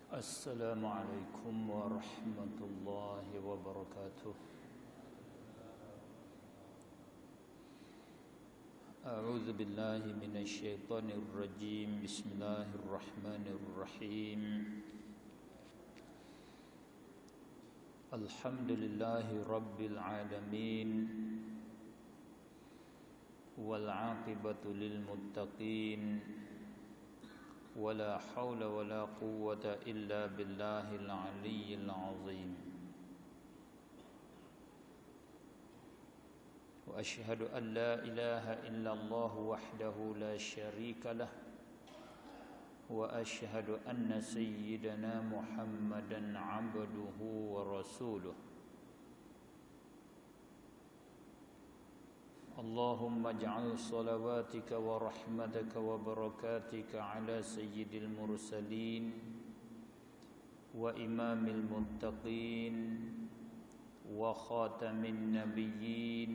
Assalamualaikum warahmatullahi wabarakatuh. A'udzu billahi minasy syaithanir rajim. Bismillahirrahmanirrahim. Alhamdulillahi rabbil alamin. Wal 'aqibatu lil muttaqin. ولا حول ولا قوة إلا بالله العلي العظيم وأشهد أن لا إله إلا الله وحده لا شريك له وأشهد أن سيدنا محمدا عبده ورسوله اللهم اجعل صلواتك ورحمتك وبركاتك على سيد المرسلين وإمام المتقين وخاتم النبيين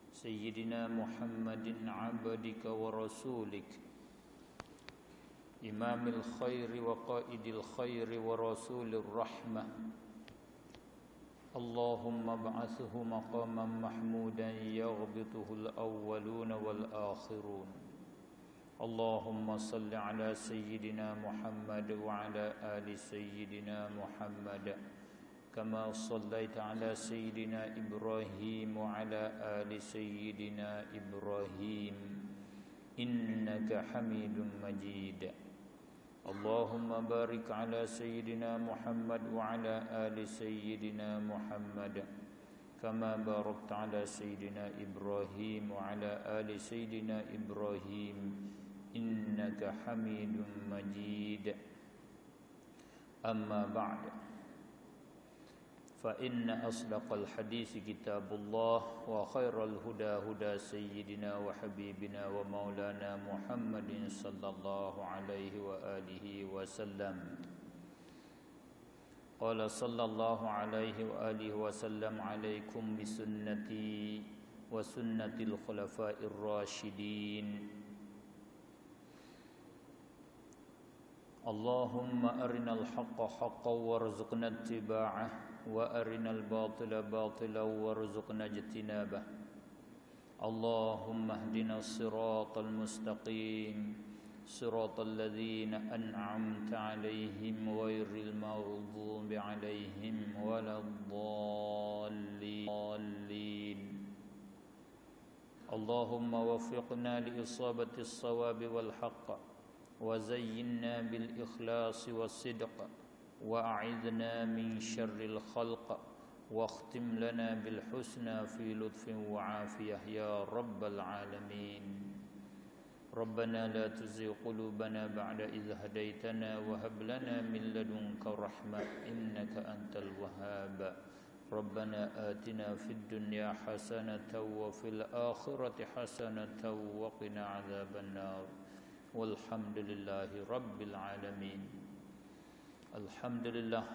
سيدنا محمد عبدك ورسولك إمام الخير وقائد الخير ورسول الرحمة اللهم ابعثه مقاما محمودا يغبطه الأولون والآخرون اللهم صل على سيدنا محمد وعلى آل سيدنا محمد كما صليت على سيدنا إبراهيم وعلى آل سيدنا إبراهيم إنك حميد مجيد اللهم بارك على سيدنا محمد وعلى آل سيدنا محمد كما باركت على سيدنا إبراهيم وعلى آل سيدنا إبراهيم إنك حميد مجيد أما بعد فإن أصدق الحديث كتاب الله وخير الهدى هدى سيدنا وحبيبنا ومولانا محمد صلى الله عليه وآله وسلم قال صلى الله عليه وآله وسلم عليكم بسنتي وسنة الخلفاء الراشدين اللهم أرنا الحق حقا وارزقنا اتباعه وأرنا الباطل باطلا وارزقنا اجتنابه اللهم اهدنا الصراط المستقيم صراط الذين أنعمت عليهم غير المغضوب عليهم ولا الضالين اللهم وفقنا لإصابة الصواب والحق وزينا بالإخلاص والصدق وأعذنا من شر الخلق واختم لنا بالحسنى في لطف وعافية يا رب العالمين ربنا لا تزغ قلوبنا بعد إذ هديتنا وهب لنا من لدنك رحمة إنك أنت الوهاب ربنا آتنا في الدنيا حسنة وفي الآخرة حسنة وقنا عذاب النار والحمد لله رب العالمين. Alhamdulillah,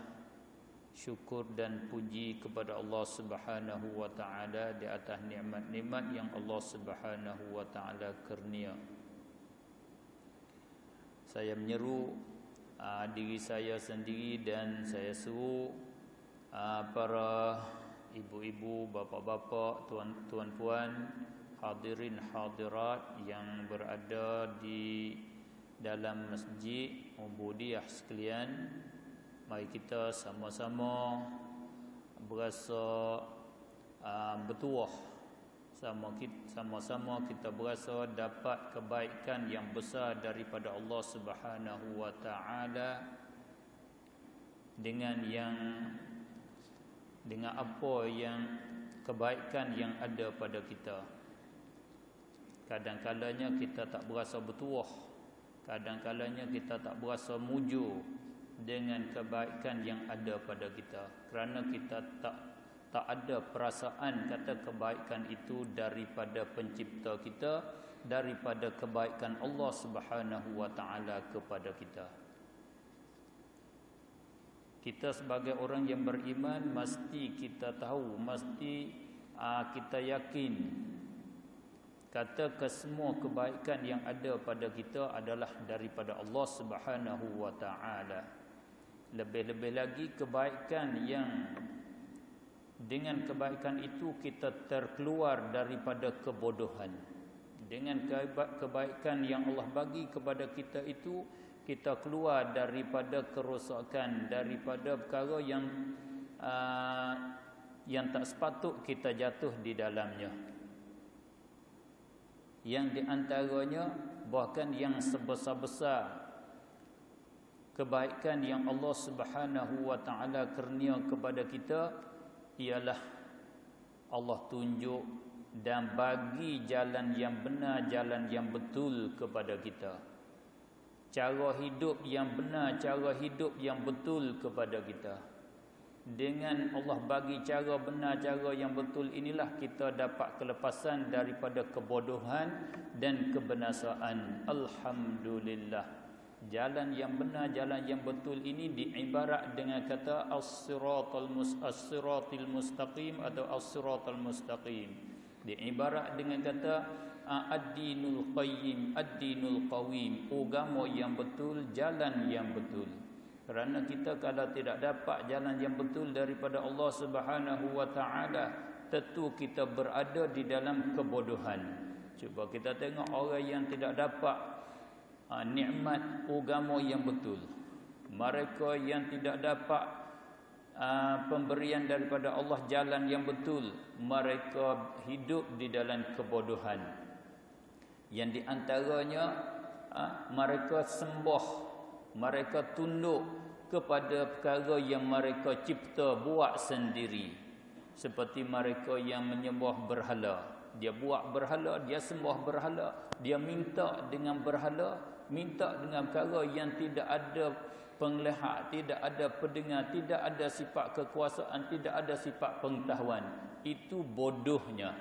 syukur dan puji kepada Allah Subhanahu wa taala di atas nikmat-nikmat yang Allah Subhanahu wa taala kurnia. Saya menyeru diri saya sendiri dan saya seru para ibu-ibu, bapa-bapa, tuan-puan, hadirin hadirat yang berada di dalam masjid Ubudiyah sekalian, mari kita sama-sama berasa bertuah, sama-sama kita berasa dapat kebaikan yang besar daripada Allah Subhanahu wa taala dengan apa yang kebaikan yang ada pada kita. Kadang-kadangnya kita tak berasa bertuah, kadang-kadangnya kita tak berasa mujur dengan kebaikan yang ada pada kita, kerana kita tak ada perasaan kata kebaikan itu daripada pencipta kita, daripada kebaikan Allah Subhanahu wa taala kepada kita. Kita sebagai orang yang beriman mesti kita tahu, mesti kita yakin Kata kesemua kebaikan yang ada pada kita adalah daripada Allah Subhanahu wa taala. Lebih-lebih lagi kebaikan yang dengan kebaikan itu kita terkeluar daripada kebodohan. Dengan kebaikan yang Allah bagi kepada kita itu, kita keluar daripada kerosakan, daripada perkara yang tak sepatut kita jatuh di dalamnya. Yang di antaranya bahkan yang sebesar-besar kebaikan yang Allah Subhanahu wa taala kurnia kepada kita ialah Allah tunjuk dan bagi jalan yang benar, jalan yang betul kepada kita. Cara hidup yang benar, cara hidup yang betul kepada kita. Dengan Allah bagi cara benar, cara yang betul inilah kita dapat kelepasan daripada kebodohan dan kebinasaan. Alhamdulillah. Jalan yang benar, jalan yang betul ini diibarat dengan kata as-siratal mustaqim atau as-siratal mustaqim. Diibarat dengan kata ad-dinul qayyim, ad-dinul qawim, agama yang betul, jalan yang betul. Kerana kita kalau tidak dapat jalan yang betul daripada Allah Subhanahu wa taala, tentu kita berada di dalam kebodohan. Cuba kita tengok orang yang tidak dapat nikmat agama yang betul. Mereka yang tidak dapat pemberian daripada Allah jalan yang betul, mereka hidup di dalam kebodohan. Yang di antaranya mereka sembah, mereka tunduk kepada perkara yang mereka cipta buat sendiri. Seperti mereka yang menyembah berhala. Dia buat berhala, dia sembah berhala, dia minta dengan berhala, minta dengan perkara yang tidak ada penglihat, tidak ada pendengar, tidak ada sifat kekuasaan, tidak ada sifat pengetahuan. Itu bodohnya.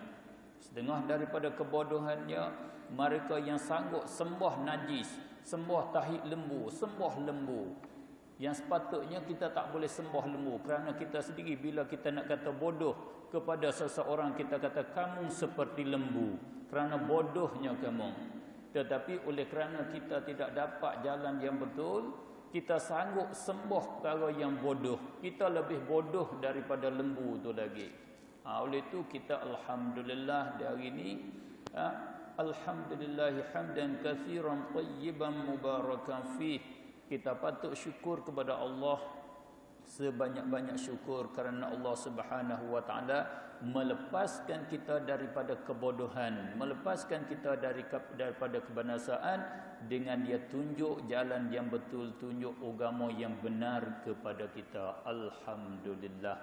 Setengah daripada kebodohannya, mereka yang sanggup sembah najis, sembah tahi lembu, sembah lembu. Yang sepatutnya kita tak boleh sembah lembu, kerana kita sendiri bila kita nak kata bodoh kepada seseorang, kita kata kamu seperti lembu, kerana bodohnya kamu. Tetapi oleh kerana kita tidak dapat jalan yang betul, kita sanggup sembah perkara yang bodoh. Kita lebih bodoh daripada lembu tu lagi. Oleh itu kita alhamdulillah di hari ini, alhamdulillah hamdan katsiran tayyiban mubarakan fih. Kita patut syukur kepada Allah sebanyak-banyak syukur kerana Allah Subhanahu wa taala melepaskan kita daripada kebodohan, melepaskan kita daripada kebinasaan dengan dia tunjuk jalan yang betul, tunjuk agama yang benar kepada kita. Alhamdulillah.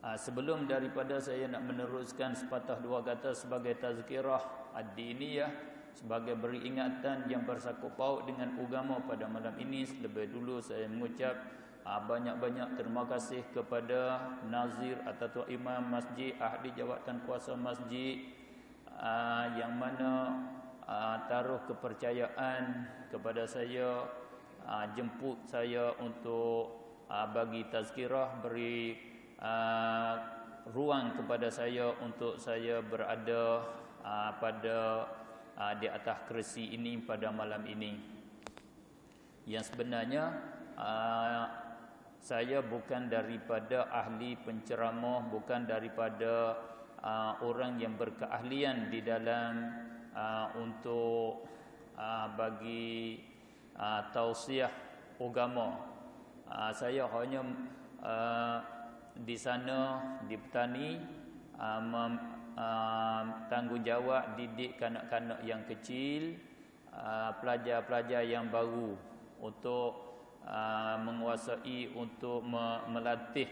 Sebelum daripada saya nak meneruskan sepatah dua kata sebagai tazkirah ad-diniyah, sebagai beri ingatan yang bersangkut paut dengan agama pada malam ini, lebih dulu saya mengucap banyak-banyak terima kasih kepada Nazir atau Tuan Imam Masjid, ahli jawatan kuasa masjid, yang mana taruh kepercayaan kepada saya, jemput saya untuk bagi tazkirah, beri ruang kepada saya untuk saya berada pada di atas kerusi ini pada malam ini. Yang sebenarnya saya bukan daripada ahli penceramah, bukan daripada orang yang berkeahlian di dalam untuk bagi tausiah agama. Saya hanya di sana di petani tanggungjawab didik kanak-kanak yang kecil, pelajar-pelajar yang baru untuk menguasai, untuk melatih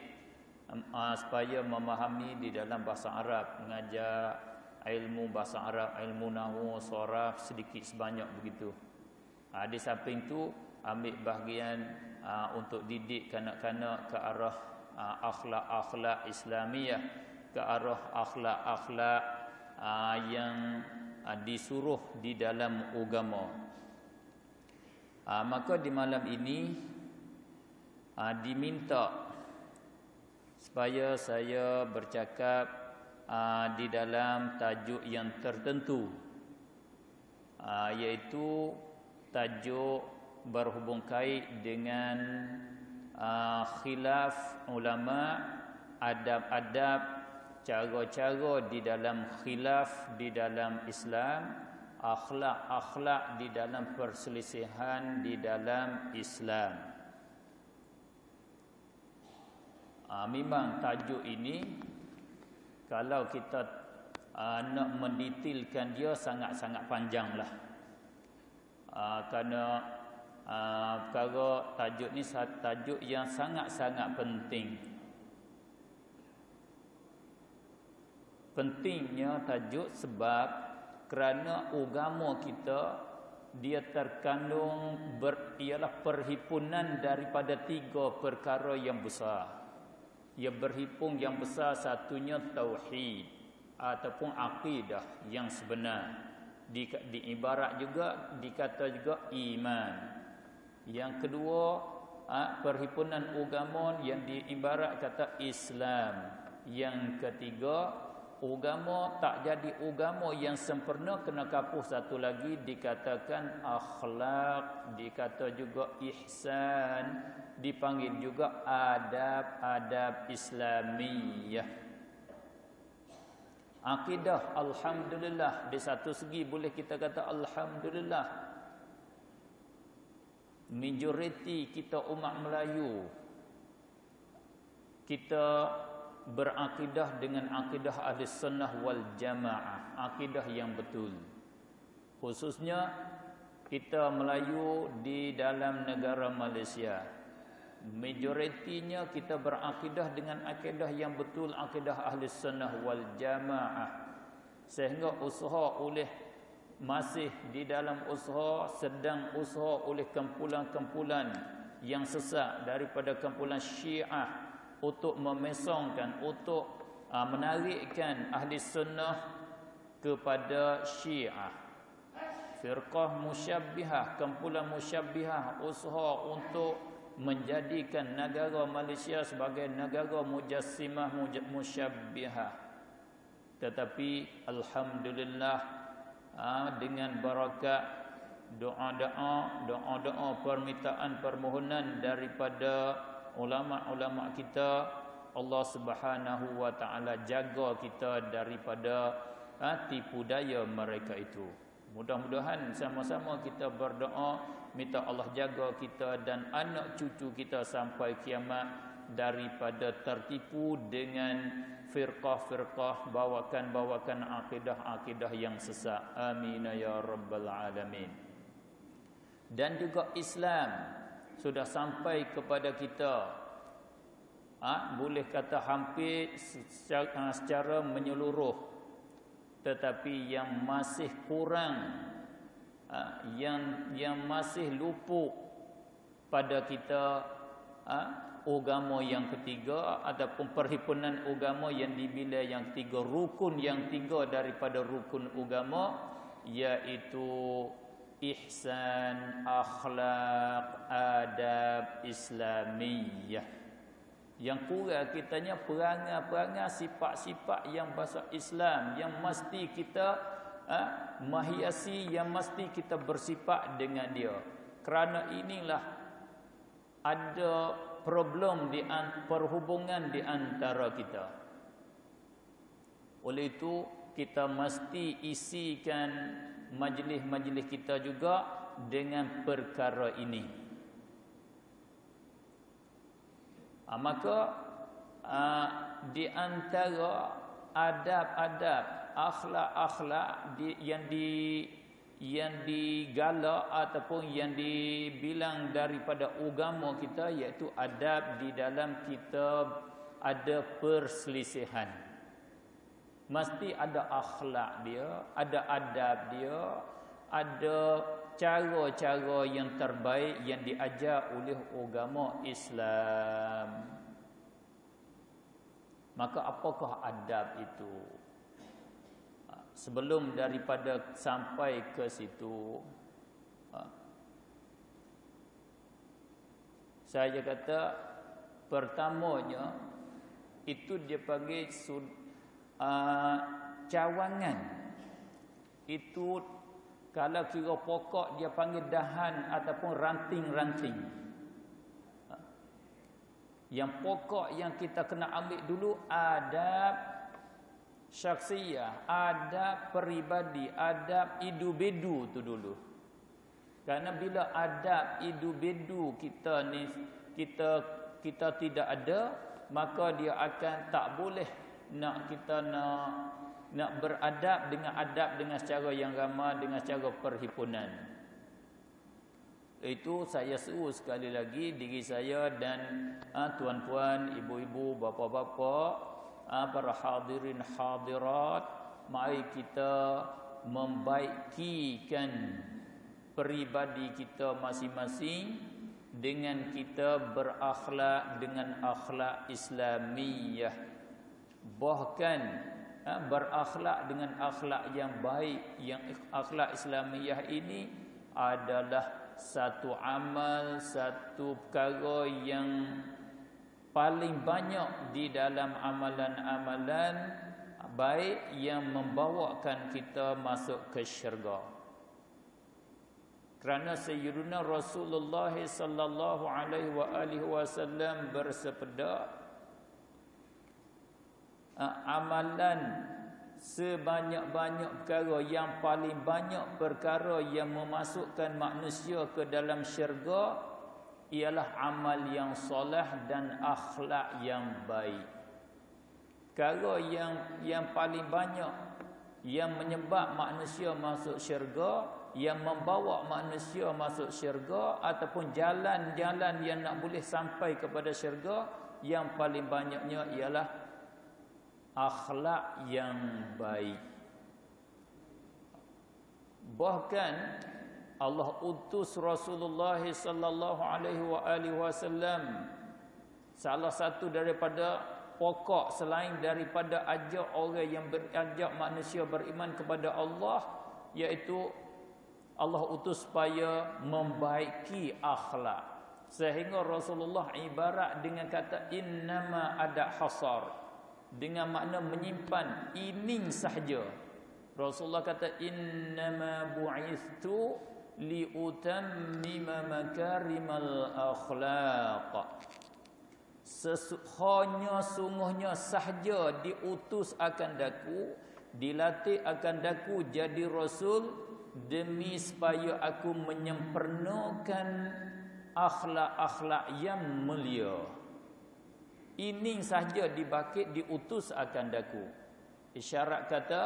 supaya memahami di dalam bahasa Arab, mengajar ilmu bahasa Arab, ilmu nahwu, sharaf sedikit sebanyak begitu. Di samping itu ambil bahagian untuk didik kanak-kanak ke arah akhlak-akhlak Islamiyah, ke arah akhlak-akhlak yang disuruh di dalam agama. Maka di malam ini diminta supaya saya bercakap di dalam tajuk yang tertentu, iaitu tajuk berhubung kait dengan khilaf ulama, adab-adab, cara-cara di dalam khilaf di dalam Islam, akhlak-akhlak di dalam perselisihan di dalam Islam. Memang tajuk ini kalau kita nak mendetailkan dia sangat-sangat panjanglah. Kerana perkara tajuk ni tajuk yang sangat-sangat penting. Pentingnya tajuk sebab kerana agama kita dia terkandung ialah perhimpunan daripada 3 perkara yang besar. Ia berhimpun yang besar, satunya tauhid ataupun akidah yang sebenar. Di ibarat juga dikata juga iman. Yang kedua, perhimpunan agama yang diibarat kata Islam. Yang ketiga, agama tak jadi agama yang sempurna, kena kapuh satu lagi dikatakan akhlak, dikata juga ihsan, dipanggil juga adab-adab Islamiyah. Akidah, alhamdulillah, di satu segi boleh kita kata alhamdulillah, majoriti kita umat Melayu kita berakidah dengan akidah ahli sunnah wal jamaah, akidah yang betul. Khususnya kita Melayu di dalam negara Malaysia, majoritinya kita berakidah dengan akidah yang betul, akidah ahli sunnah wal jamaah. Sehingga usaha oleh masih di dalam usaha, sedang usaha oleh kumpulan-kumpulan yang sesat daripada kumpulan Syiah untuk memesongkan, untuk menarikkan ahli sunnah kepada Syiah. Firqah musyabbihah, kumpulan musyabbihah usaha untuk menjadikan negara Malaysia sebagai negara mujassimah musyabbihah. Tetapi alhamdulillah, dengan barakat doa-doa permintaan permohonan daripada ulama-ulama kita, Allah Subhanahu wa taala jaga kita daripada tipu daya mereka itu. Mudah-mudahan sama-sama kita berdoa minta Allah jaga kita dan anak cucu kita sampai kiamat daripada tertipu dengan firqah-firqah, bawakan-bawakan akidah-akidah yang sesat. Amin ya rabbal alamin. Dan juga Islam sudah sampai kepada kita, boleh kata hampir secara menyeluruh, tetapi yang masih kurang, yang masih luput pada kita, agama yang ketiga ataupun perhimpunan agama yang dibina yang ketiga, rukun yang tiga daripada rukun agama, iaitu ihsan, akhlak, adab Islamiyah. Yang kurang kitanya perangai-perangai, sifat-sifat yang bahasa Islam yang mesti kita menghiasi, yang mesti kita bersifat dengan dia. Kerana inilah ada problem di perhubungan di antara kita. Oleh itu kita mesti isikan majlis-majlis kita juga dengan perkara ini. Maka di antara adab-adab, akhlak-akhlak yang digalak ataupun yang dibilang daripada agama kita, iaitu adab di dalam kita ada perselisihan. Mesti ada akhlak dia, ada adab dia, ada cara-cara yang terbaik yang diajar oleh agama Islam. Maka apakah adab itu? Sebelum daripada sampai ke situ, saya kata pertamanya itu dia panggil cawangan itu kalau kira pokok dia panggil dahan ataupun ranting-ranting. Yang pokok yang kita kena ambil dulu adab syakhsiyah, adab peribadi, adab individu tu dulu. Kerana bila adab individu kita ni kita tidak ada, maka dia akan tak boleh kita nak beradab dengan secara yang ramah, dengan secara perhimpunan. Itu saya seru sekali lagi diri saya dan tuan-tuan, ibu-ibu, bapa-bapa, para hadirin hadirat, mari kita membaikikan peribadi kita masing-masing dengan kita berakhlak dengan akhlak Islamiyah. Bahkan berakhlak dengan akhlak yang baik, yang akhlak Islamiyah ini adalah satu amal, satu perkara yang paling banyak di dalam amalan-amalan baik yang membawakan kita masuk ke syurga. Kerana Sayyidina Rasulullah sallallahu alaihi wasallam bersabda, amalan sebanyak-banyak perkara, yang paling banyak perkara yang memasukkan manusia ke dalam syurga ialah amal yang soleh dan akhlak yang baik. Perkara yang paling banyak yang menyebab manusia masuk syurga, yang membawa manusia masuk syurga, ataupun jalan-jalan yang nak boleh sampai kepada syurga, yang paling banyaknya ialah akhlak yang baik. Bahkan Allah utus Rasulullah sallallahu alaihi wasallam, salah satu daripada pokok selain daripada ajak orang yang ajak manusia beriman kepada Allah, iaitu Allah utus supaya membaiki akhlak. Sehingga Rasulullah ibarat dengan kata innama ada hasar, dengan makna menyimpan ining sahaja. Rasulullah kata innama bu'ithtu liutammima makarimal akhlaq. Sungguhnya sahaja diutus akan daku, dilatih akan daku jadi Rasul, demi supaya aku menyempurnakan akhlak-akhlak yang mulia. Ini sahaja dibakit diutus akan daku. Isyarat kata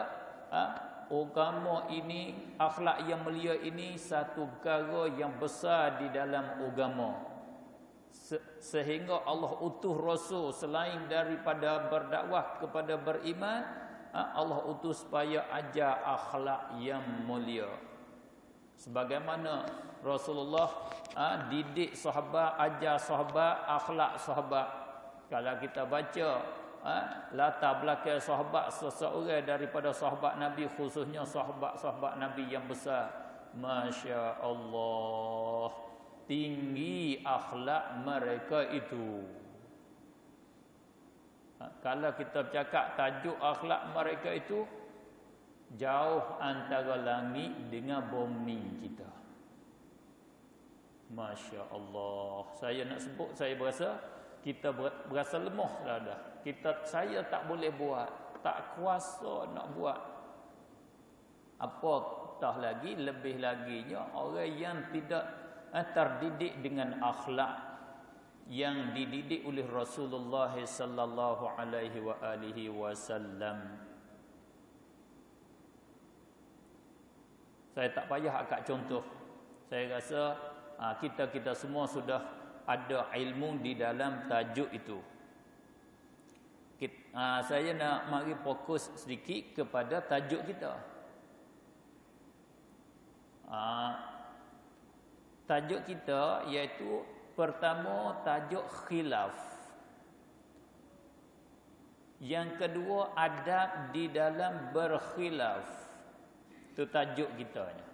agama ini, akhlak yang mulia ini satu perkara yang besar di dalam agama. Sehingga Allah utus Rasul selain daripada berdakwah kepada beriman, Allah utus supaya ajar akhlak yang mulia. Sebagaimana Rasulullah didik sahabat, ajar sahabat akhlak sahabat. Kalau kita baca latar belakang sahabat seseorang daripada sahabat Nabi, khususnya sahabat-sahabat Nabi yang besar, Masya Allah, tinggi akhlak mereka itu. Kalau kita bercakap tajuk akhlak mereka itu, jauh antara langit dengan bumi kita. Masya Allah. Saya nak sebut, saya berasa kita berasa lemah dah. Saya tak boleh buat, tak kuasa nak buat. Apatah lagi, lebih laginya orang yang tidak terdidik dengan akhlak yang dididik oleh Rasulullah sallallahu alaihi wasallam. Saya tak payah akak contoh. Saya rasa kita semua sudah ada ilmu di dalam tajuk itu. Saya nak mari fokus sedikit kepada tajuk kita. Tajuk kita iaitu pertama tajuk khilaf. Yang kedua adab di dalam berkhilaf. Itu tajuk kita ni.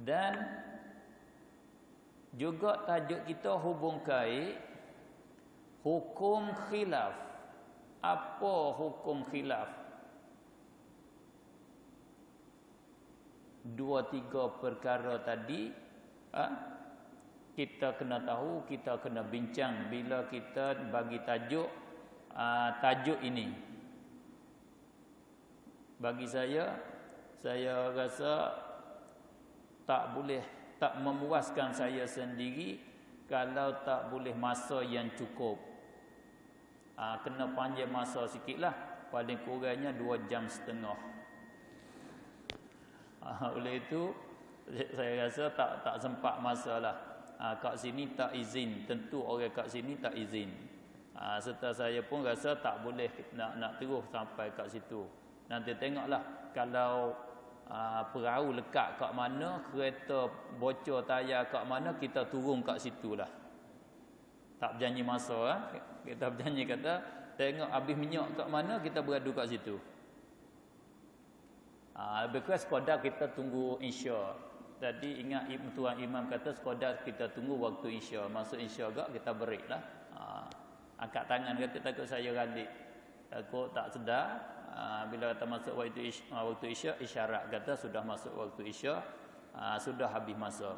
Dan juga tajuk kita hubung kait hukum khilaf. Apa hukum khilaf? 2-3 perkara tadi kita kena tahu, kita kena bincang bila kita bagi tajuk ini. Bagi saya rasa tak memuaskan saya sendiri kalau tak boleh masa yang cukup. Kena panjang masa sikitlah, paling kurangnya 2 jam setengah. Oleh itu saya rasa tak sempat masalah. Kat sini tak izin, tentu orang kat sini tak izin. Serta saya pun rasa tak boleh nak terus sampai kat situ. Nanti tengoklah kalau perahu lekat kat mana, kereta bocor tayar kat mana, kita turun kat situlah. Tak berjanji masa. Kita berjanji kata tengok habis minyak kat mana, kita beradu kat situ. Lebih kurang sekadar kita tunggu Isya. Tadi ingat Tuan Imam kata sekadar kita tunggu waktu Isya. Masuk Isya agak kita break lah. Angkat tangan kata takut saya ralik, takut tak sedar. Bila kata masuk waktu Isya, isyarat kata sudah masuk waktu Isya, sudah habis masa.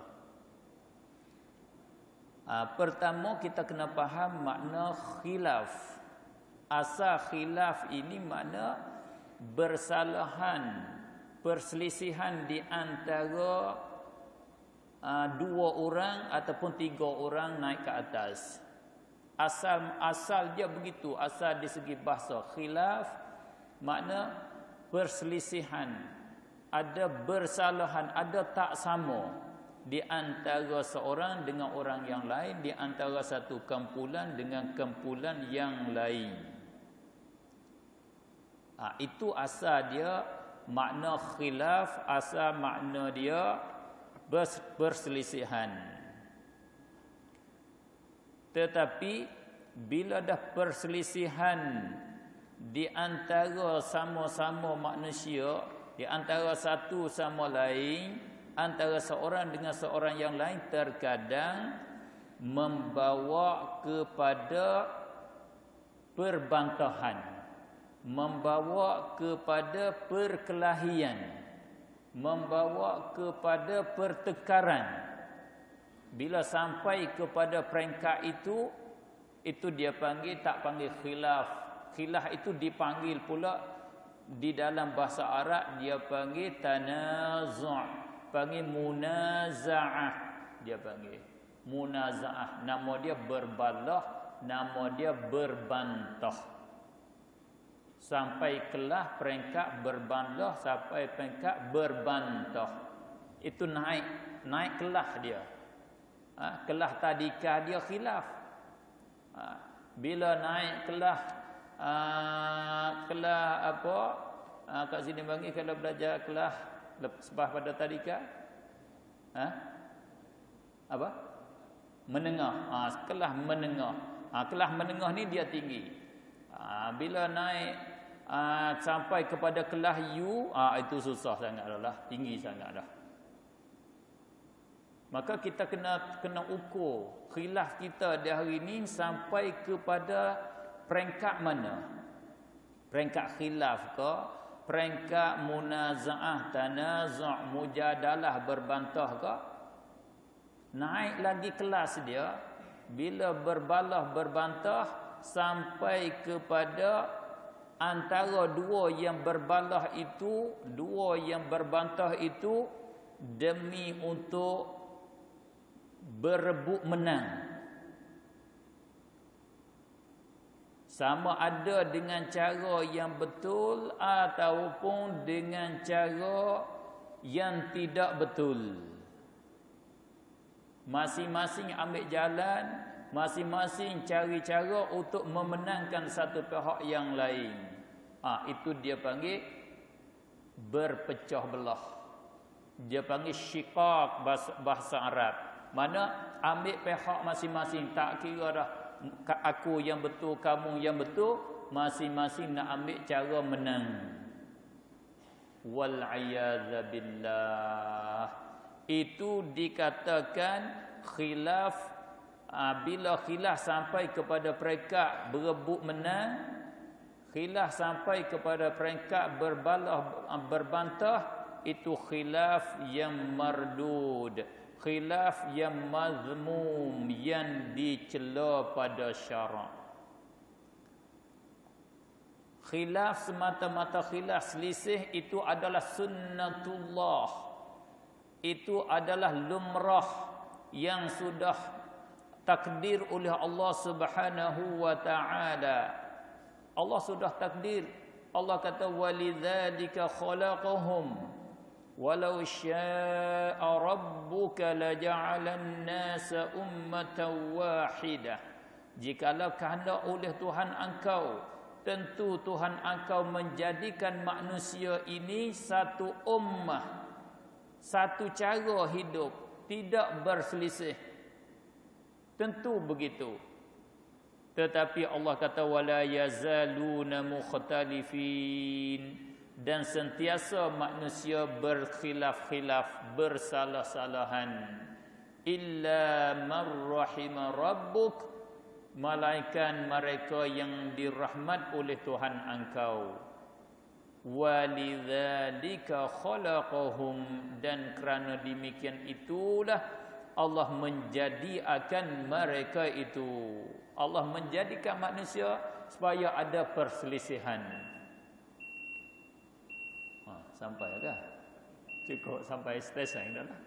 Pertama kita kena faham makna khilaf. Asal khilaf ini makna bersalahan, perselisihan di antara 2 orang ataupun 3 orang naik ke atas. Asal dia begitu, asal di segi bahasa. Khilaf makna perselisihan, ada bersalahan, ada tak sama di antara seorang dengan orang yang lain, di antara satu kumpulan dengan kumpulan yang lain. Itu asal dia makna khilaf, asal makna dia perselisihan. Tetapi bila dah perselisihan di antara sama-sama manusia, di antara satu sama lain, antara seorang dengan seorang yang lain, terkadang membawa kepada perbantahan, membawa kepada perkelahian, membawa kepada pertengkaran. Bila sampai kepada peringkat itu dia panggil, tak panggil khilaf. Khilaf itu dipanggil pula di dalam bahasa Arab, dia panggil tanazu', panggil munaza'ah. Dia panggil munaza'ah. Nama dia berbalah, nama dia berbantah. Sampai kelah peringkat berbantah, sampai peringkat berbantah. Itu naik kelah dia. Kelah tadika dia khilaf. Bila naik kelah apa? Kat sini bagi kalau belajar kelah lepas pada tadika, apa? Menengah. Kelah menengah. Kelah menengah ni dia tinggi. Bila naik sampai kepada kelah U, itu susah sangatlah, tinggi sangatlah. Maka kita kena ukur khilaf kita di hari ini sampai kepada peringkat mana? Peringkat khilaf ke? Peringkat munaza'ah, tanazu', mujadalah, berbantah ke? Naik lagi kelas dia. Bila berbalah, berbantah, sampai kepada antara 2 yang berbalah itu, 2 yang berbantah itu, demi untuk berebut menang. Sama ada dengan cara yang betul ataupun dengan cara yang tidak betul. Masing-masing ambil jalan, masing-masing cari cara untuk memenangkan satu pihak yang lain. Itu dia panggil berpecah belah. Dia panggil syiqaq bahasa Arab. Mana ambil pihak masing-masing, tak kira dah aku yang betul, kamu yang betul, masing-masing nak ambil cara menang. Wal a'yadza billah. Itu dikatakan khilaf. Bila khilaf sampai kepada peringkat berebut menang, Khilaf sampai kepada peringkat berbantah, itu khilaf yang mardud, khilaf yang mazmum, yang dicela pada syarak. Khilaf semata-mata khilaf, selisih, itu adalah sunnatullah, itu adalah lumrah yang sudah takdir oleh Allah Subhanahu wa taala. Allah sudah takdir. Allah kata walidzalika khalaqahum walau syaa'a rabbuka laja'alan nasa ummatan wahidah. Jikalau kehendak oleh Tuhan engkau, tentu Tuhan engkau menjadikan manusia ini satu ummah, satu cara hidup, tidak berselisih. Tentu begitu. Tetapi Allah kata wala yazaluna mukhtalifin, dan sentiasa manusia berkhilaf-khilaf, bersalah-salahan. Illa man rahima rabbuk, malaikat mereka yang dirahmat oleh Tuhan engkau. Walidzalika khalaqahum, dan kerana demikian itulah Allah menjadikan mereka itu. Allah menjadikan manusia supaya ada perselisihan. Sampai dah. Cukup sampai stesen dah lah.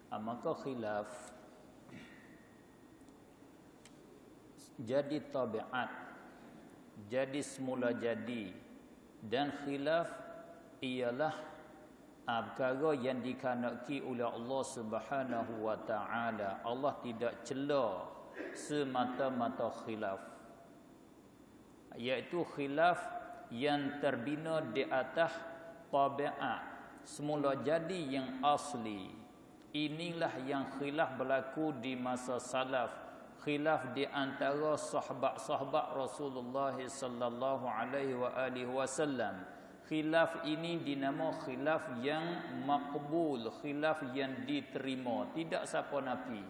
Maka khilaf jadi tabiat, jadi semula jadi, dan khilaf ialah perkara yang dikehendaki oleh Allah Subhanahu wa taala. Allah tidak cela semata-mata khilaf, iaitu khilaf yang terbina di atas tabiat semula jadi yang asli. Inilah yang khilaf berlaku di masa salaf, khilaf di antara sahabat-sahabat Rasulullah sallallahu alaihi wasallam. Khilaf ini dinama khilaf yang makbul, khilaf yang diterima. Tidak siapa nafi,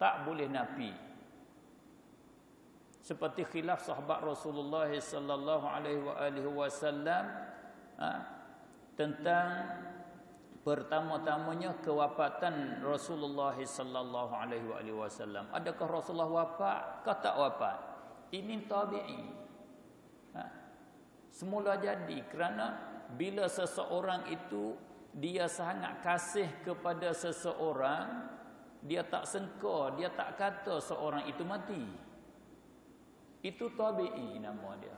tak boleh nafi. Seperti khilaf sahabat Rasulullah sallallahu alaihi wasallam tentang pertama-tamanya kewafatan Rasulullah sallallahu alaihi wasallam. Adakah Rasulullah wafat ke tak wafat? Ini tabi'i. Semula jadi, kerana bila seseorang itu dia sangat kasih kepada seseorang, dia tak sengka, dia tak kata seorang itu mati. Itu tabi'i nama dia.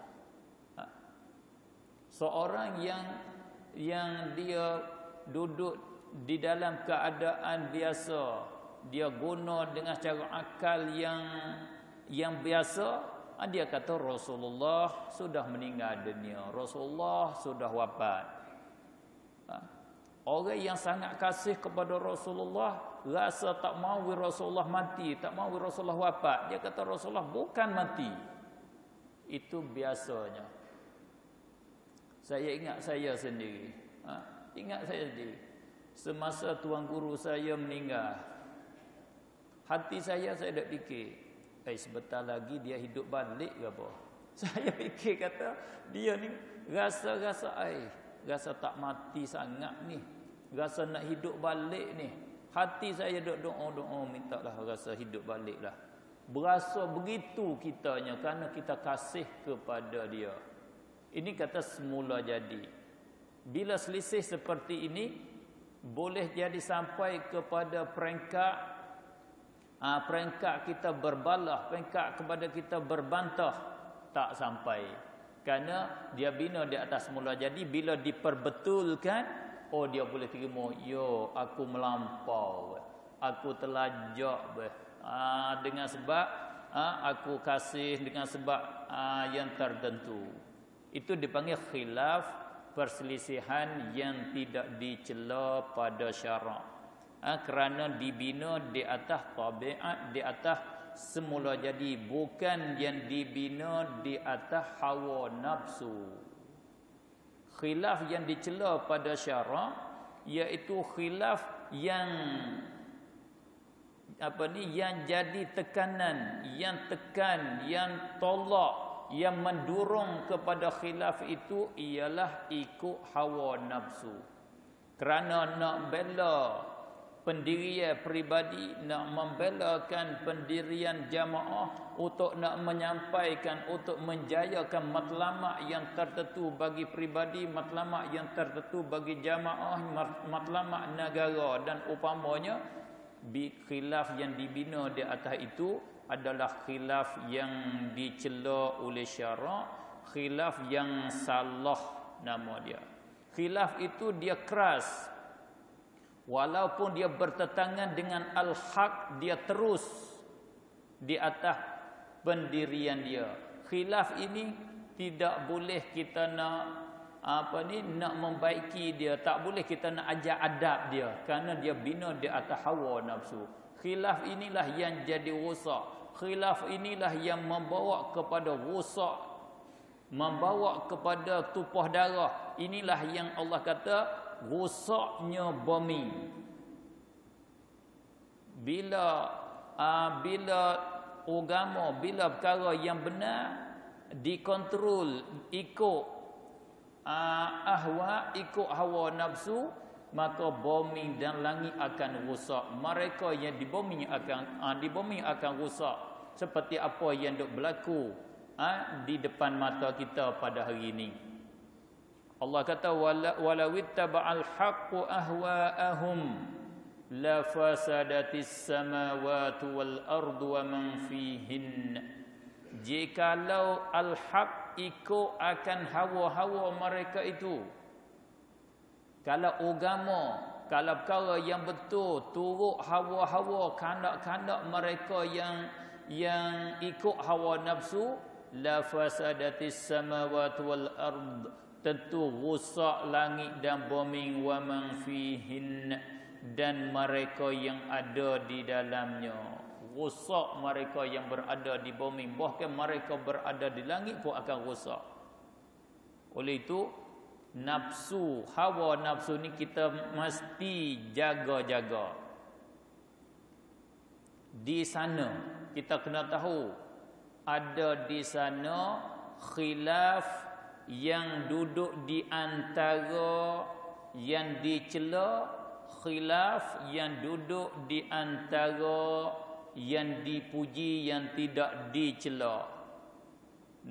Seorang yang dia duduk di dalam keadaan biasa, dia guna dengan cara akal yang biasa, dia kata Rasulullah sudah meninggal dunia, Rasulullah sudah wafat. Orang yang sangat kasih kepada Rasulullah rasa tak mahu Rasulullah mati, tak mahu Rasulullah wafat, dia kata Rasulullah bukan mati. Itu biasanya. Saya ingat saya sendiri, semasa tuan guru saya meninggal, hati saya dah fikir, sebentar lagi dia hidup balik ke apa? Saya fikir kata dia ni rasa tak mati sangat ni, rasa nak hidup balik ni. Hati saya duk doa mintalah rasa hidup baliklah. Berasa begitu kitanya kerana kita kasih kepada dia. Ini kata semula jadi. Bila selisih seperti ini boleh jadi sampai kepada peringkat kita berbalah, peringkat kepada kita berbantah, tak sampai. Kerana dia bina di atas semula jadi, bila diperbetulkan, dia boleh terima, aku melampau, aku terlajak dengan sebab aku kasih dengan sebab yang tertentu. Itu dipanggil khilaf, perselisihan yang tidak dicela pada syarak, kerana dibina di atas tabiat, di atas semula jadi, bukan yang dibina di atas hawa nafsu. Khilaf yang dicela pada syarak iaitu khilaf yang yang jadi tekanan, yang tekan, yang tolak, yang mendorong kepada khilaf itu ialah ikut hawa nafsu. Kerana nak bela pendirian peribadi, nak membelakan pendirian jamaah, untuk nak menyampaikan, untuk menjayakan matlamat yang tertentu bagi peribadi, matlamat yang tertentu bagi jamaah, matlamat negara dan umpamanya, khilaf yang dibina di atas itu adalah khilaf yang dicela oleh syarak, khilaf yang salah nama dia. Khilaf itu dia keras, walaupun dia bertentangan dengan al-haq, dia terus di atas pendirian dia. Khilaf ini tidak boleh kita nak nak membaiki dia, tak boleh kita nak ajar adab dia, kerana dia bina di atas hawa nafsu. Khilaf inilah yang jadi rosak, khilaf inilah yang membawa kepada rosak, membawa kepada tumpah darah. Inilah yang Allah kata rosaknya bumi. Bila agama, bila perkara yang benar dikontrol ikut ahwa, ikut hawa nafsu, maka bumi dan langit akan rosak. Mereka yang di bumi akan rosak, seperti apa yang dok berlaku di depan mata kita pada hari ini. Allah kata walau ittaba'al haqqu ahwa'ahum, la fasadatis samawati wal ardu wa man fihin. Jikalau al-haq ikut akan hawa-hawa mereka itu, kalau agama, kalau perkara yang betul turut hawa-hawa kandak-kandak mereka yang ikut hawa nafsu, la fasadatis samawati wal ard, tentu rusak langit dan bumi, wa man fihin, dan mereka yang ada di dalamnya. Rusak mereka yang berada di bumi, bahkan mereka berada di langit pun akan rusak. Oleh itu nafsu, hawa nafsu ni kita mesti jaga-jaga. Di sana kita kena tahu ada di sana khilaf yang duduk di antara yang dicela, khilaf yang duduk di antara yang dipuji, yang tidak dicela.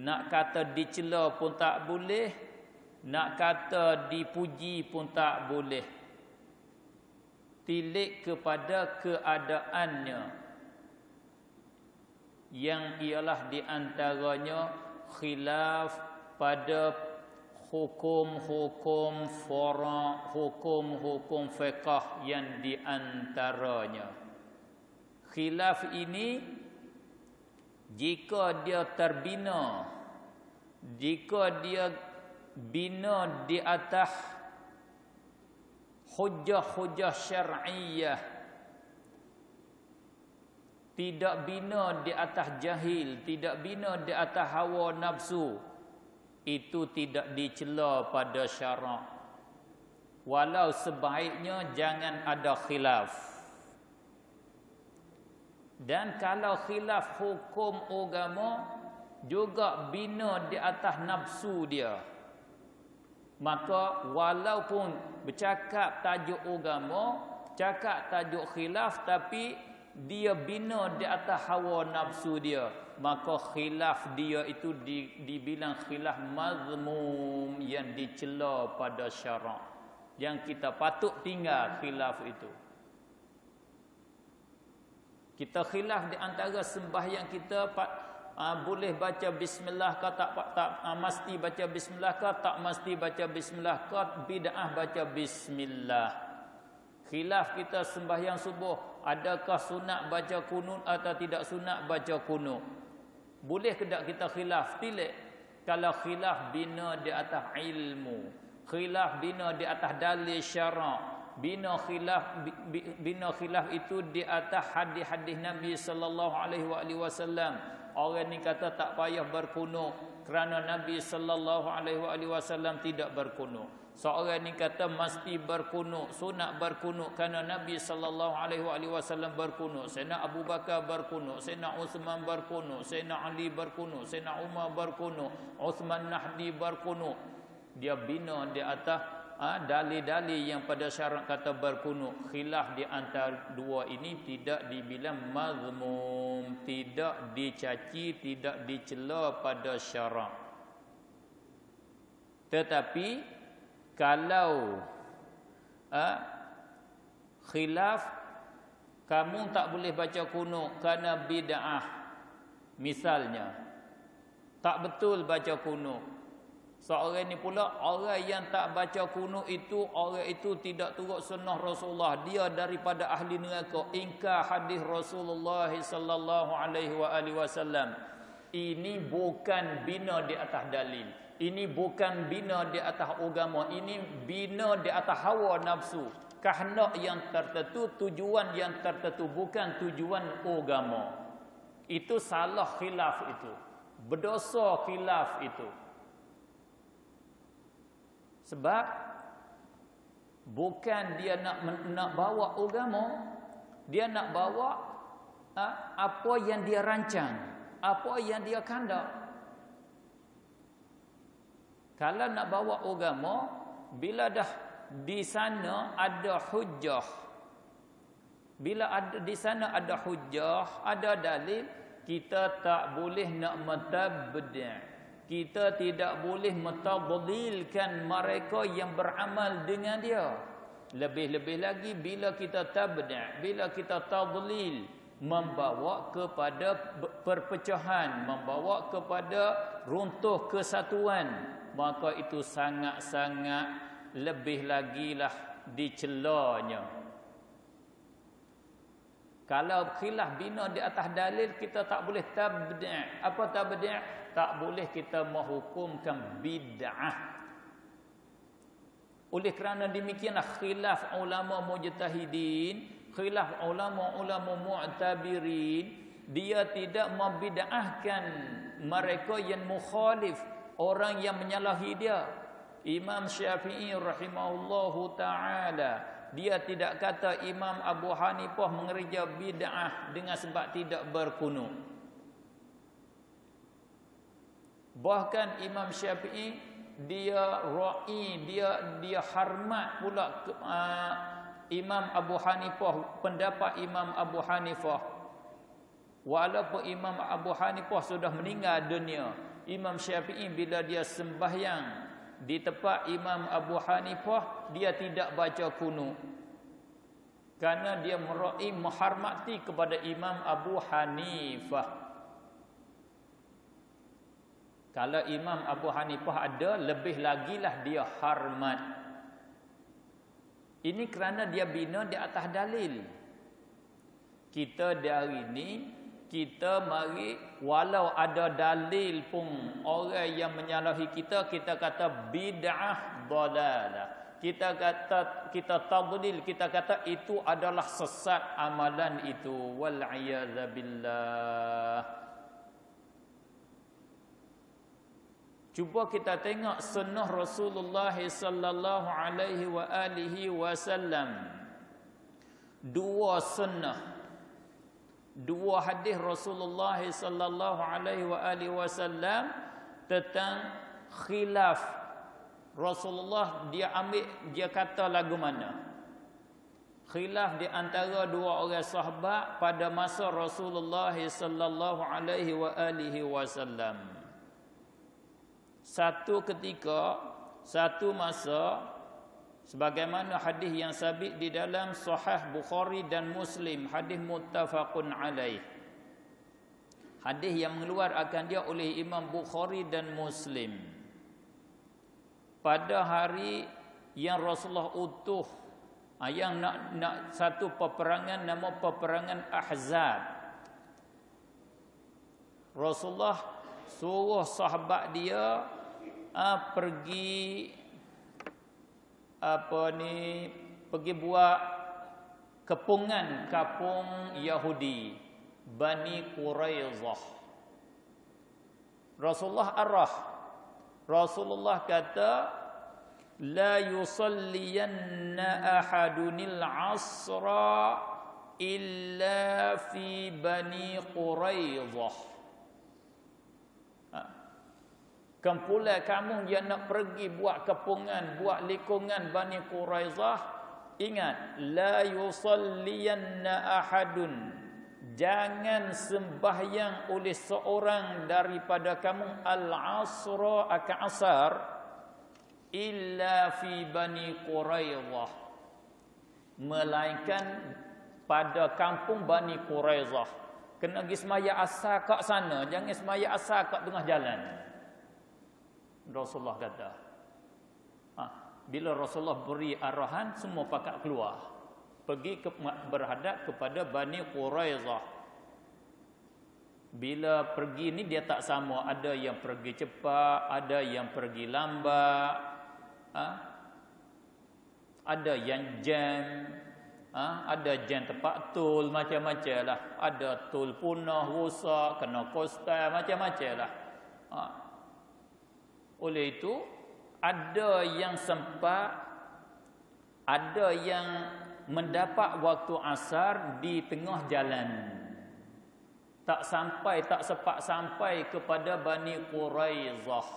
Nak kata dicela pun tak boleh, nak kata dipuji pun tak boleh. Tilik kepada keadaannya, yang ialah di antaranya khilaf pada hukum-hukum fara', hukum-hukum fiqh yang di antaranya. Khilaf ini jika dia terbina, jika dia bina di atas hujah-hujah syar'iyah, tidak bina di atas jahil, tidak bina di atas hawa nafsu, itu tidak dicela pada syarak. Walau sebaiknya jangan ada khilaf. Dan kalau khilaf hukum agama juga bina di atas nafsu dia, maka walaupun bercakap tajuk agama, cakap tajuk khilaf, tapi dia bina di atas hawa nafsu dia, maka khilaf dia itu dibilang khilaf mazmum, yang dicela pada syarak, yang kita patut tinggal khilaf itu. Kita khilaf di antara sembahyang kita, boleh baca bismillah ke tak mesti baca bismillah ke, tak mesti baca bismillah ke, bid'ah baca bismillah. Khilaf kita sembahyang subuh, adakah sunat baca kunut atau tidak sunat baca kunut. Boleh ke tak kita khilaf? Tilik. Kalau khilaf bina di atas ilmu, khilaf bina di atas dalil syarak, bina khilaf itu di atas hadis-hadis Nabi sallallahu alaihi wasallam. Orang ni kata tak payah berkunut kerana Nabi sallallahu alaihi wasallam tidak berkunut. Seorang ni kata mesti berkunut, sunat berkunut kerana Nabi sallallahu alaihi wasallam berkunut. Sayyidina Abu Bakar berkunut, Sayyidina Uthman berkunut, Sayyidina Ali berkunut, Sayyidina Umar berkunut, Uthman Nahdi berkunut. Dia bina di atas dalil-dalil yang pada syarat kata berkunut. Khilaf di antara dua ini tidak dibilang mazmum, tidak dicaci, tidak dicela pada syarak. Tetapi kalau khilaf, kamu tak boleh baca kunut kerana bid'ah, misalnya, tak betul baca kunut. Seorang ni pula, orang yang tak baca kunut itu, orang itu tidak turut sunnah Rasulullah, dia daripada ahli neraka, ingkar hadis Rasulullah sallallahu alaihi wasallam. Ini bukan bina di atas dalil, ini bukan bina di atas agama, ini bina di atas hawa nafsu, kehendak yang tertentu, tujuan yang tertentu, bukan tujuan agama. Itu salah khilaf itu, berdosa khilaf itu. Sebab bukan dia nak bawa agama, dia nak bawa apa yang dia rancang, apa yang dia kandak. Kalau nak bawa agama, bila dah di sana ada hujjah, bila ada di sana ada hujjah, ada dalil, kita tak boleh nak mentabdi'. Kita tidak boleh mentadlilkan mereka yang beramal dengan dia. Lebih-lebih lagi bila kita tabda', bila kita tadlil, membawa kepada perpecahan, membawa kepada runtuh kesatuan, maka itu sangat-sangat lebih lagi lah dicelanya. Kalau khilaf bina di atas dalil, kita tak boleh tabda'. Apa tabda'? Tak boleh kita menghukumkan bid'ah. Oleh kerana demikianlah khilaf ulama mujtahidin, khilaf ulama-ulama mu'tabirin, dia tidak membid'ahkan mereka yang mukhalif, orang yang menyalahi dia. Imam Syafi'i rahimahullahu ta'ala, dia tidak kata Imam Abu Hanifah mengerja bid'ah dengan sebab tidak berkunut. Bahkan Imam Syafi'i dia ra'i, dia hormat pula Imam Abu Hanifah, pendapat Imam Abu Hanifah. Walaupun Imam Abu Hanifah sudah meninggal dunia, Imam Syafi'i bila dia sembahyang di tempat Imam Abu Hanifah, dia tidak baca kunut. Kerana dia mera'i, menghormati kepada Imam Abu Hanifah. Kalau Imam Abu Hanifah ada, lebih lagi lah dia hormat. Ini kerana dia bina di atas dalil. Kita dari ini, kita mari walau ada dalil pun orang yang menyalahi kita, kita kata bid'ah dalalah. Kita tadlil, kita kata itu adalah sesat amalan itu. Wal'iyadzabillah. Cuba kita tengok sunnah Rasulullah sallallahu alaihi wa alihi wasallam. Dua sunnah, dua hadis Rasulullah sallallahu alaihi wa alihi wasallam tentang khilaf. Rasulullah dia ambil, dia kata lagu mana? Khilaf di antara dua orang sahabat pada masa Rasulullah sallallahu alaihi wa alihi wasallam. Satu ketika, satu masa, sebagaimana hadis yang sabit di dalam Sahih Bukhari dan Muslim, hadis muttafaqun alaih. Hadis yang mengeluarkan dia oleh Imam Bukhari dan Muslim. Pada hari yang Rasulullah utuh, yang nak satu peperangan, nama peperangan Ahzab. Rasulullah suruh sahabat dia pergi pergi buat kepungan kampung Yahudi Bani Quraizah. Rasulullah arah. Rasulullah kata la yusalliyanna ahadunil asra illa fi Bani Quraizah. Kumpulan kamu yang nak pergi buat kepungan, buat likungan Bani Quraizah, ingat, la yusalliyanna ahadun, jangan sembahyang oleh seorang daripada kamu al-asra akan asar illa fi Bani Quraizah, melainkan pada kampung Bani Quraizah. Kena pergi semaya asar kat sana, jangan semaya asar kat tengah jalan. Rasulullah kata. Bila Rasulullah beri arahan, semua pakat keluar. Pergi berhadap kepada Bani Quraizah. Bila pergi ni dia tak sama. Ada yang pergi cepat, ada yang pergi lambat. Ada yang jam. Ada jam tepat tol, macam-macam lah. Ada tol punah, rosak, kena kostal, macam-macam lah. Oleh itu, ada yang sempat, ada yang mendapat waktu asar di tengah jalan. Tak sempat sampai kepada Bani Quraizah.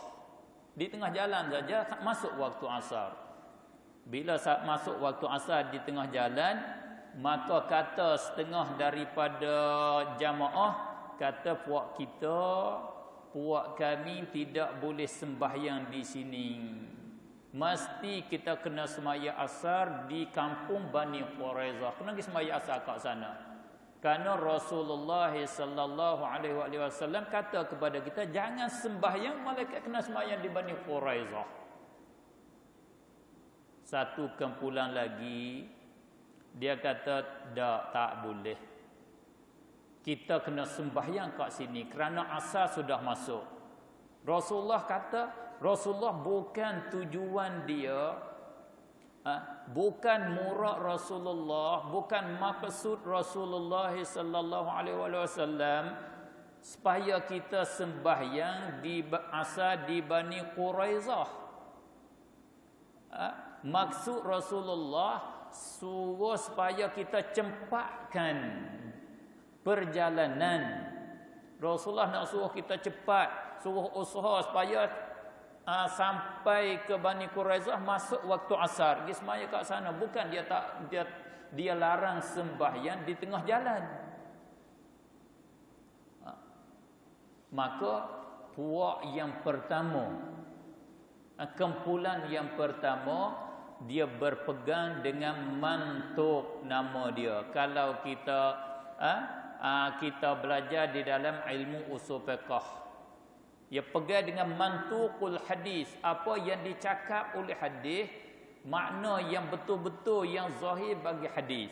Di tengah jalan saja masuk waktu asar. Bila masuk waktu asar di tengah jalan, maka kata setengah daripada jamaah, kata puak kami tidak boleh sembahyang di sini. Mesti kita kena semaya asar di kampung Bani Quraizah. Kena pergi semaya asar kat sana. Kerana Rasulullah sallallahu alaihi wasallam kata kepada kita, jangan sembahyang malaikat kena sembahyang di Bani Quraizah. Satu kumpulan lagi dia kata tak boleh. Kita kena sembahyang kat sini kerana asar sudah masuk. Rasulullah kata, Rasulullah bukan tujuan dia, bukan murad Rasulullah, bukan maksud Rasulullah sallallahu alaihi wasallam supaya kita sembahyang di asar di Bani Quraizah. Maksud Rasulullah suruh supaya kita cepatkan perjalanan. Rasulullah nak suruh kita cepat, suruh usaha supaya sampai ke Bani Quraizah masuk waktu asar. Dia semaya kat sana. Bukan dia larang sembahyang di tengah jalan. Maka puak yang pertama, kumpulan yang pertama, dia berpegang dengan mantuk nama dia. Kalau kita belajar di dalam ilmu usul fiqh, dia pegang dengan mantuqul hadis, apa yang dicakap oleh hadis, makna yang betul-betul yang zahir bagi hadis.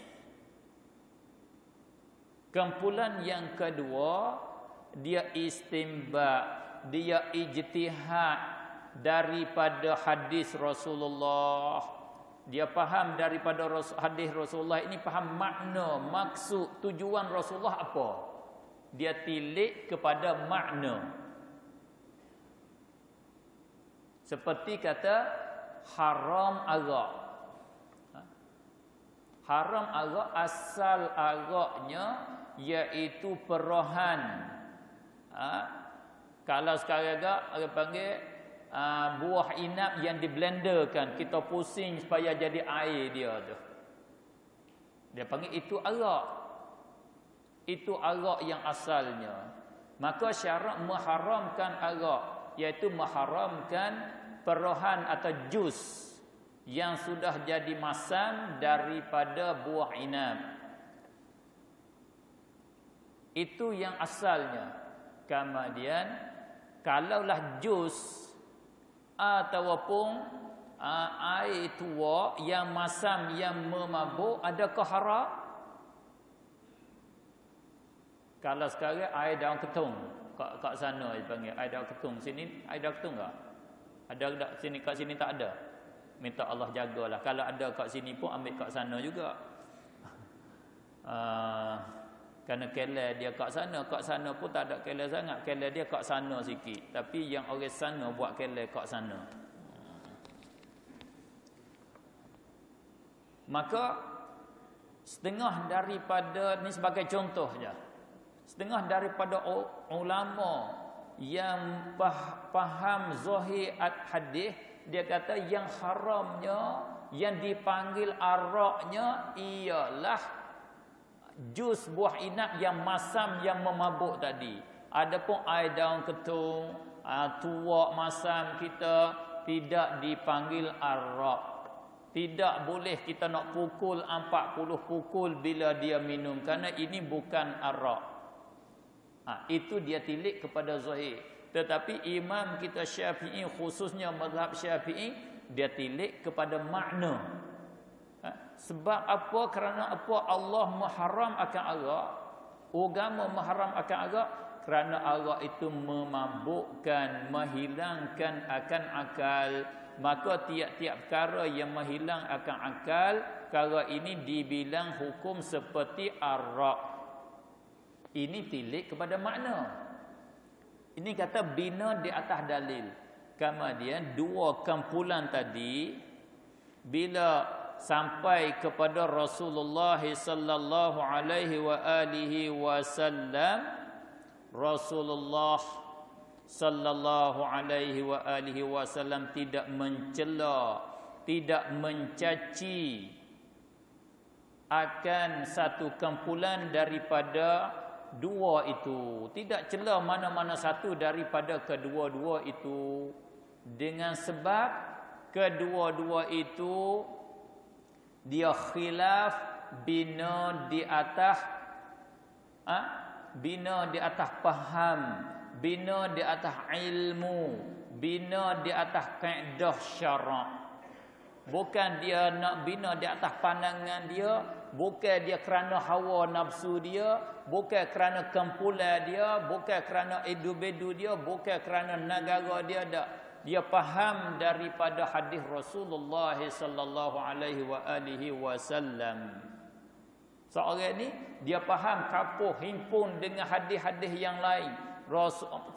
Kumpulan yang kedua, dia istinbat, dia ijtihad daripada hadis Rasulullah. Dia faham daripada hadis Rasulullah ini, faham makna, maksud, tujuan Rasulullah apa. Dia tilik kepada makna. Seperti kata haram arak. Haram arak, asal araknya iaitu perahan. Kalau sekarang agak orang panggil buah inap yang diblenderkan, kita pusing supaya jadi air dia tu. Dia panggil itu arak. Itu arak yang asalnya. Maka syarat mengharamkan arak iaitu mengharamkan perahan atau jus yang sudah jadi masam daripada buah inab. Itu yang asalnya. Kemudian kalaulah jus ataupun air tua yang masam yang memabuk, adakah haram? Kalau sekarang air daun ketung, kat sana dipanggil air daun ketung. Sini air daun ketung tak? Ada tak sini? Kat sini tak ada. Minta Allah jagalah. Kalau ada kat sini pun ambil kat sana juga. Kerana kelai dia kat sana pun tak ada kelai sangat. Kelai dia kat sana sikit. Tapi yang orang sana buat kelai kat sana. Maka setengah daripada, ni sebagai contoh saja, setengah daripada ulama yang faham zahir hadis, dia kata yang haramnya, yang dipanggil araknya ialah jus buah inab yang masam yang memabuk tadi. Adapun air daun ketung, tuak masam kita tidak dipanggil arak. Tidak boleh kita nak pukul 40 pukul bila dia minum, kerana ini bukan arak. Itu dia tilik kepada zahir. Tetapi imam kita Syafi'i, khususnya mazhab Syafi'i, dia tilik kepada makna. Sebab apa? Kerana apa Allah mengharam akan arak? Agama mengharam akan arak kerana arak itu memabukkan, menghilangkan akan akal. Maka tiap-tiap perkara yang menghilang akan akal, perkara ini dibilang hukum seperti arak. Ini tilik kepada makna. Ini kata bina di atas dalil. Kemudian dua kumpulan tadi bila sampai kepada Rasulullah sallallahu alaihi wa alihi wasallam, Rasulullah sallallahu alaihi wa alihi wasallam tidak mencela, tidak mencaci akan satu kumpulan daripada dua itu, tidak cela mana-mana satu daripada kedua-dua itu, dengan sebab kedua-dua itu dia khilaf bina di atas bina di atas faham, bina di atas ilmu, bina di atas kaedah syarak. Bukan dia nak bina di atas pandangan dia, bukan dia kerana hawa nafsu dia, bukan kerana kumpulan dia, bukan kerana edu-bedu dia, bukan kerana negara dia. Dia faham daripada hadis Rasulullah sallallahu alaihi wasallam. Seorang ni dia faham kapuh himpun dengan hadis-hadis yang lain.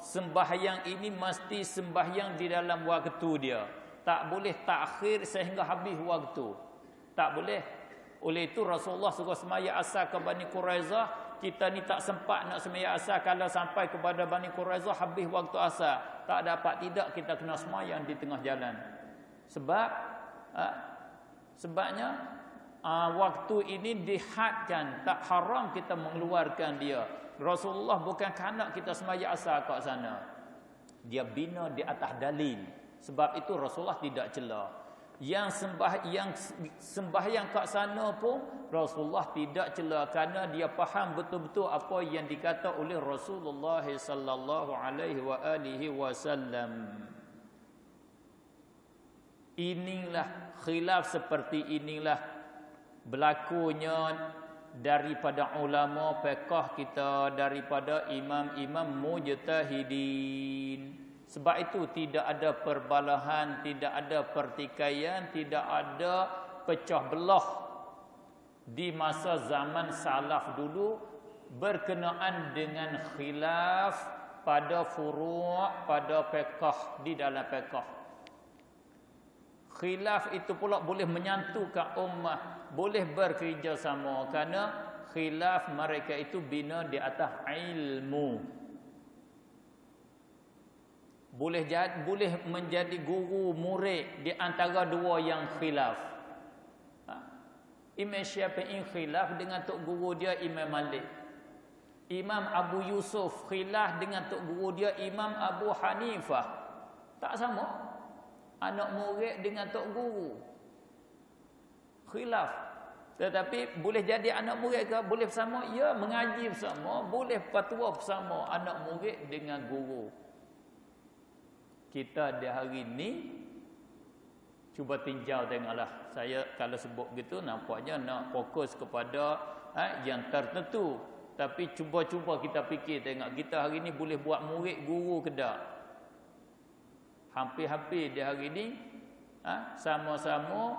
Sembahyang ini mesti sembahyang di dalam waktu dia. Tak boleh takhir sehingga habis waktu. Tak boleh. Oleh itu Rasulullah suruh sembahyang asar ke Bani Quraizah. Kita ni tak sempat nak sembahyang asar. Kalau sampai kepada Bani Quraizah habis waktu asar, tak dapat tidak kita kena sembahyang di tengah jalan. Sebabnya waktu ini dihadkan, tak haram kita mengeluarkan dia. Rasulullah bukan kanak kita sembahyang asar kat sana. Dia bina di atas dalil. Sebab itu Rasulullah tidak cela. Yang sembahyang kat sana pun Rasulullah tidak cela, kerana dia faham betul-betul apa yang dikata oleh Rasulullah sallallahu alaihi wasallam. Inilah khilaf seperti inilah berlakunya daripada ulama fiqh kita, daripada imam-imam mujtahidin. Sebab itu tidak ada perbalahan, tidak ada pertikaian, tidak ada pecah belah di masa zaman salaf dulu berkenaan dengan khilaf pada furu', pada fiqh, di dalam fiqh. Khilaf itu pula boleh menyatukan ummah, boleh bekerjasama, kerana khilaf mereka itu bina di atas ilmu. Boleh menjadi guru murid di antara dua yang khilaf. Imam Syafi'i khilaf dengan tok guru dia Imam Malik. Imam Abu Yusuf khilaf dengan tok guru dia Imam Abu Hanifah. Tak sama. Anak murid dengan tok guru. Khilaf. Tetapi boleh jadi anak murid ke? Boleh bersama? Ya, mengaji bersama. Boleh fatwa bersama anak murid dengan guru. Kita di hari ini cuba tinjau tengoklah. Saya kalau sebut gitu nampaknya nak fokus kepada yang tertentu. Tapi cuba-cuba kita fikir tengok kita hari ini boleh buat murid guru ke tak? Hampir-hampir di hari ini sama-sama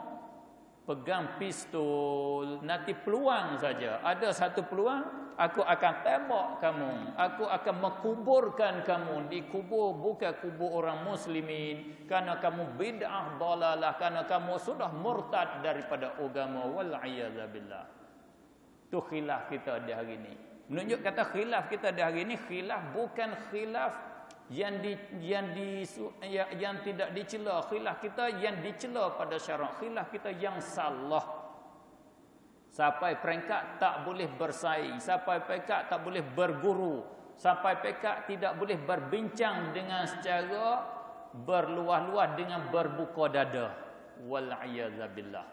pegang pistol, nanti peluang saja. Ada satu peluang, aku akan tembak kamu, aku akan menguburkan kamu di kubur, bukan kubur orang muslimin, kerana kamu bid'ah dalalah, kerana kamu sudah murtad daripada agama, wal'iyadzabillah. Itu khilaf kita di hari ini. Menunjuk kata khilaf kita di hari ini, khilaf bukan khilaf yang tidak dicela. Khilaf kita yang dicela pada syarak, khilaf kita yang salah. Sampai peringkat tak boleh bersaing, sampai peringkat tak boleh berguru, sampai peringkat tidak boleh berbincang dengan secara berluah-luah, dengan berbuka dada. Wal'iyadzabillah.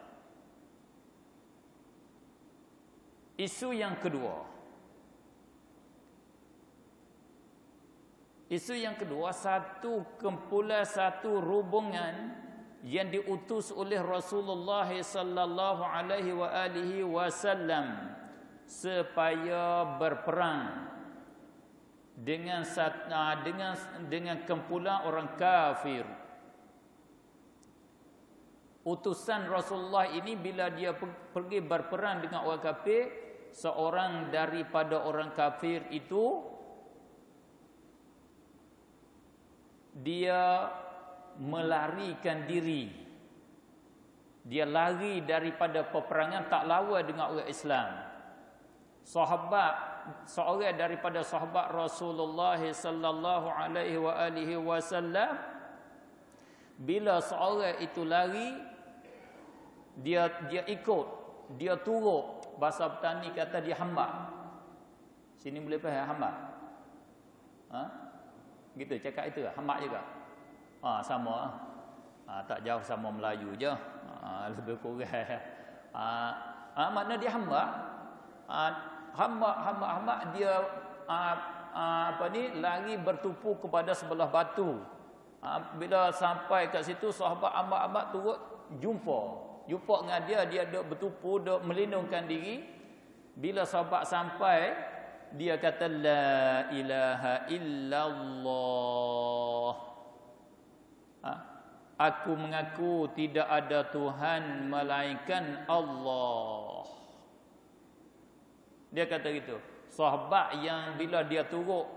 Isu yang kedua. Isu yang kedua, satu kumpulan, satu rombongan yang diutus oleh Rasulullah sallallahu alaihi wasallam supaya berperang dengan kumpulan orang kafir. Utusan Rasulullah ini bila dia pergi berperang dengan orang kafir, seorang daripada orang kafir itu dia melarikan diri. Dia lari daripada peperangan, tak lawan dengan orang Islam. Seorang daripada sahabat Rasulullah sallallahu alaihi wasallam, bila seorang itu lari, dia ikut, dia turut. Bahasa petani kata dia hambak. Sini boleh faham hambak? Gitu cakap itu hambak juga. Sama. Tak jauh sama Melayu je. Lebih kurang. Makna dia hamba. Hamba dia lari bertumpu kepada sebelah batu. Bila sampai kat situ, sahabat amat-amat turut jumpa dengan dia duk bertumpu, duk melindungkan diri. Bila sahabat sampai, dia kata la ilaha illallah. Aku mengaku tidak ada Tuhan melainkan Allah. Dia kata gitu. Sahabat yang bila dia turut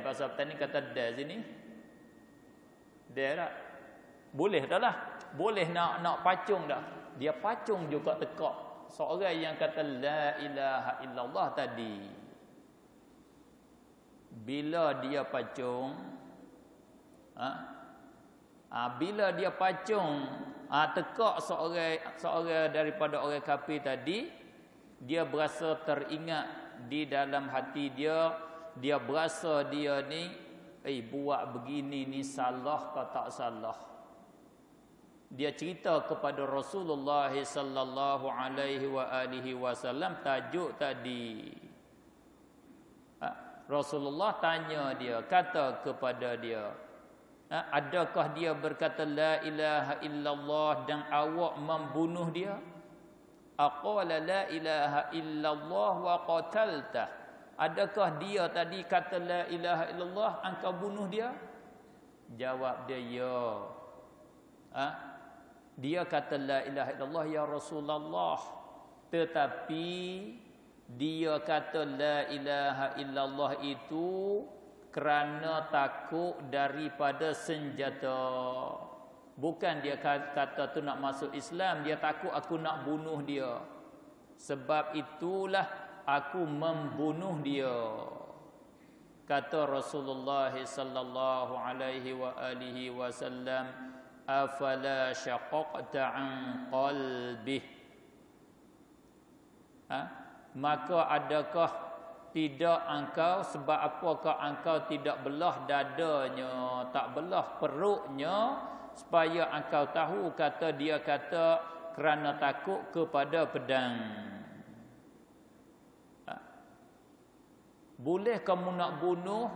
bahasa petani kata sini. Tak? Boleh dah lah. Boleh nak pacung dah. Dia pacung juga tekak seorang yang kata la ilaha illallah tadi. Bila dia pacung, bila dia pacung tekak seorang daripada orang kafir tadi, dia berasa teringat di dalam hati dia berasa dia ni buat begini ni salah ke tak salah. Dia cerita kepada Rasulullah sallallahu alaihi wasallam tajuk tadi. Rasulullah tanya dia, kata kepada dia, adakah dia berkata la ilaha illallah dan awak membunuh dia? Aqala la ilaha illallah wa qataltah. Adakah dia tadi kata la ilaha illallah, engkau bunuh dia? Jawab dia, ya. Dia kata la ilaha illallah ya Rasulullah. Tetapi dia kata la ilaha illallah itu kerana takut daripada senjata. Bukan dia kata tu nak masuk Islam, dia takut aku nak bunuh dia. Sebab itulah aku membunuh dia. Kata Rasulullah sallallahu alaihi wasallam, afala syaqaqta an qalbih. Maka adakah tidak engkau, sebab apakah engkau tidak belah dadanya, tak belah perutnya, supaya engkau tahu kata dia kata kerana takut kepada pedang. Boleh kamu nak bunuh?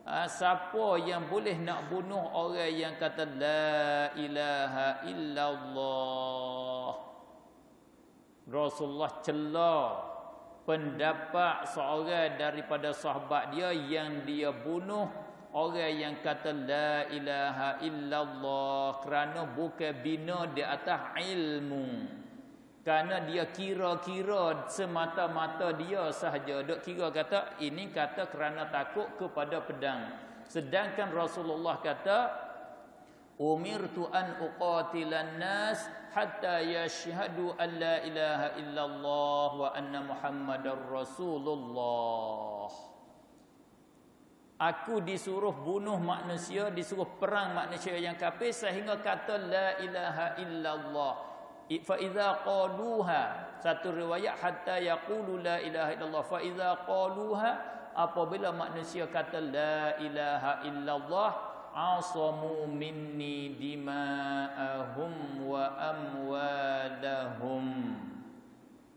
Siapa yang boleh nak bunuh orang yang kata la ilaha illallah? Rasulullah cela pendapat seorang daripada sahabat dia yang dia bunuh orang yang kata la ilaha illallah kerana bukan bina di atas ilmu. Kerana dia kira-kira semata-mata dia sahaja. Duk kira kata ini kata kerana takut kepada pedang. Sedangkan Rasulullah kata, umirtu an uqatilan nas hatta yashhadu an la ilaha illallah wa anna Muhammadar Rasulullah. Aku disuruh bunuh manusia, disuruh perang manusia yang kafir sehingga kata la ilaha illallah. Fa iza qaluha, satu riwayat hatta yaqulu la ilaha illallah. Fa iza qaluha, apabila manusia kata la ilaha illallah, asamu minni dima'ahum wa amwalahum.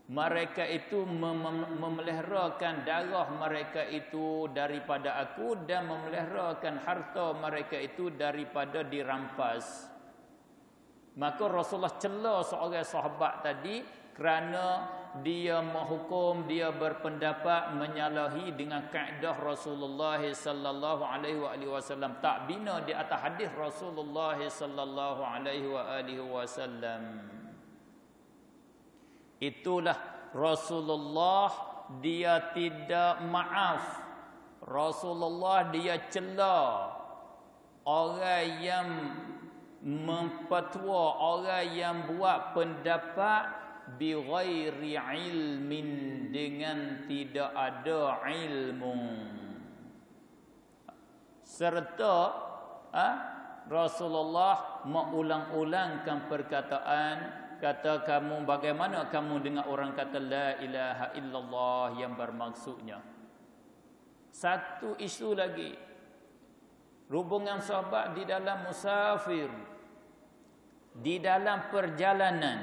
Mereka itu memeliharakan darah mereka itu daripada aku dan memeliharakan harta mereka itu daripada dirampas. Maka Rasulullah cela seorang sahabat tadi kerana dia menghukum, dia berpendapat menyalahi dengan kaedah Rasulullah sallallahu alaihi wasallam, tak bina di atas hadis Rasulullah sallallahu alaihi wasallam. Itulah Rasulullah, dia tidak maaf. Rasulullah dia cela orang yang mempetua, orang yang buat pendapat bi ghairi ilmin, dengan tidak ada ilmu. Serta Rasulullah mengulang-ulangkan perkataan, kata kamu bagaimana kamu dengar orang kata la ilaha illallah yang bermaksudnya. Satu isu lagi, hubungan sahabat di dalam musafir, di dalam perjalanan,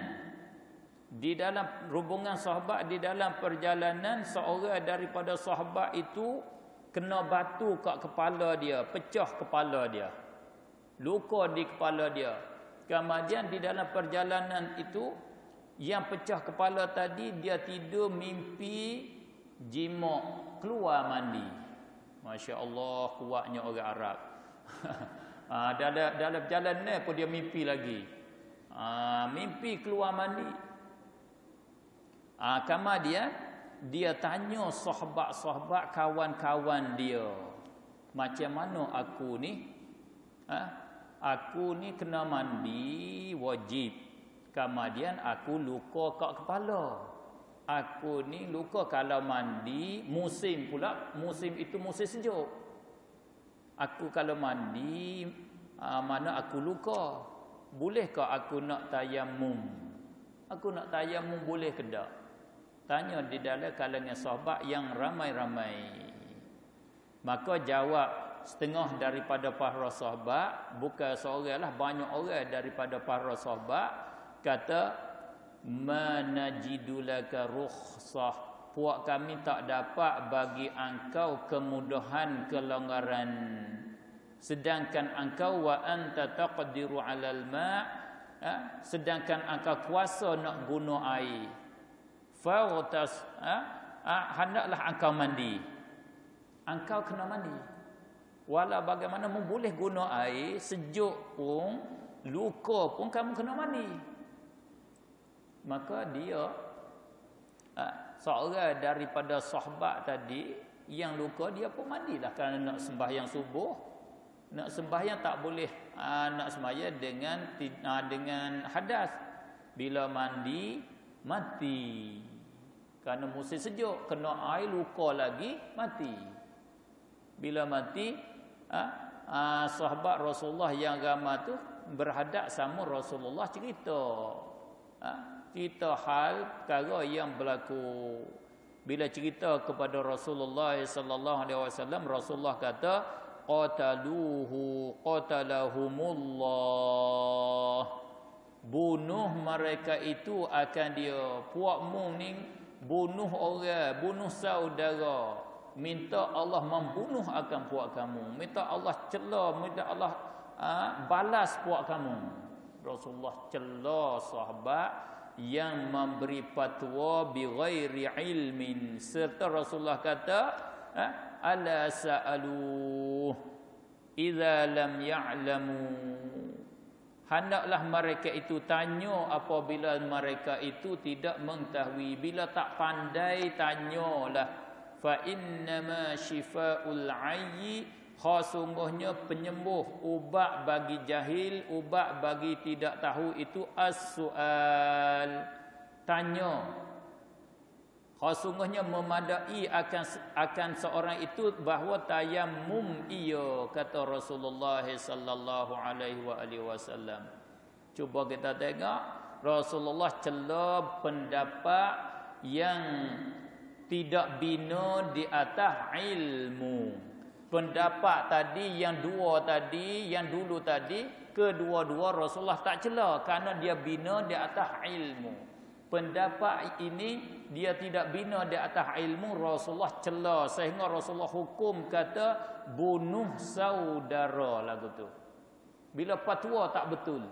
di dalam hubungan sahabat, di dalam perjalanan seorang daripada sahabat itu kena batu kat kepala dia, pecah kepala dia, luka di kepala dia. Kemudian di dalam perjalanan itu yang pecah kepala tadi, dia tidur mimpi jima keluar mandi. Masya Allah, kuatnya orang Arab. Dalam perjalanan pun dia mimpi lagi. Mimpi keluar mandi. Kemudian dia tanya sahabat-sahabat kawan-kawan dia, macam mana aku ni? Aku ni kena mandi wajib. Kemudian aku luka kat kepala. Aku ni luka kalau mandi musim pula, musim itu musim sejuk. Aku kalau mandi mana aku luka. Bolehkah aku nak tayamum? Aku nak tayamum boleh ke tak? Tanya di dalam kalangan sahabat yang ramai-ramai. Maka jawab setengah daripada para sahabat, bukan seorang lah, banyak orang daripada para sahabat kata, manajidulaka rukhsah, puak kami tak dapat bagi engkau kemudahan, kelonggaran, sedangkan engkau wa anta taqdiru 'alal ma', sedangkan engkau kuasa nak guna air, faghtas, hendaklah engkau mandi. Engkau kena mandi. Walau bagaimana boleh guna air, sejuk pun, luka pun kamu kena mandi. Maka dia seorang daripada sahabat tadi yang luka, dia pun mandilah kerana nak sembahyang subuh. Nak sembahyang tak boleh nak sembahyang dengan hadas. Bila mandi mati. Kerana musim sejuk, kena air, luka lagi, mati. Bila mati, sahabat Rasulullah yang ramai tu berhadap sama Rasulullah, cerita hal perkara yang berlaku. Bila cerita kepada Rasulullah sallallahu alaihi wasallam, Rasulullah kata, qatalahumullah, bunuh mereka itu akan dia. Puakmu ni bunuh orang, bunuh saudara, minta Allah membunuh akan puak kamu, minta Allah cela, minta Allah balas puak kamu. Rasulullah cela sahabat yang memberi fatwa bighairi ilmin, serta Rasulullah kata, ala sa'alu idza lam ya'lamu, hendaklah mereka itu tanya apabila mereka itu tidak mengetahui. Bila tak pandai, tanyalah. Fa innama shifaa'ul 'ayyi, sesungguhnya penyembuh, ubat bagi jahil, ubat bagi tidak tahu itu as-su'al, tanya. Sesungguhnya memadai akan seorang itu bahawa tayammum ia, kata Rasulullah sallallahu alaihi wasallam. Cuba kita tengok, Rasulullah cela pendapat yang tidak bina di atas ilmu. Pendapat tadi yang dua tadi, yang dulu tadi, kedua-dua Rasulullah tak cela kerana dia bina di atas ilmu. Pendapat ini dia tidak bina di atas ilmu, Rasulullah cela, sehingga Rasulullah hukum kata bunuh saudara lagu tu. Bila fatwa tak betul.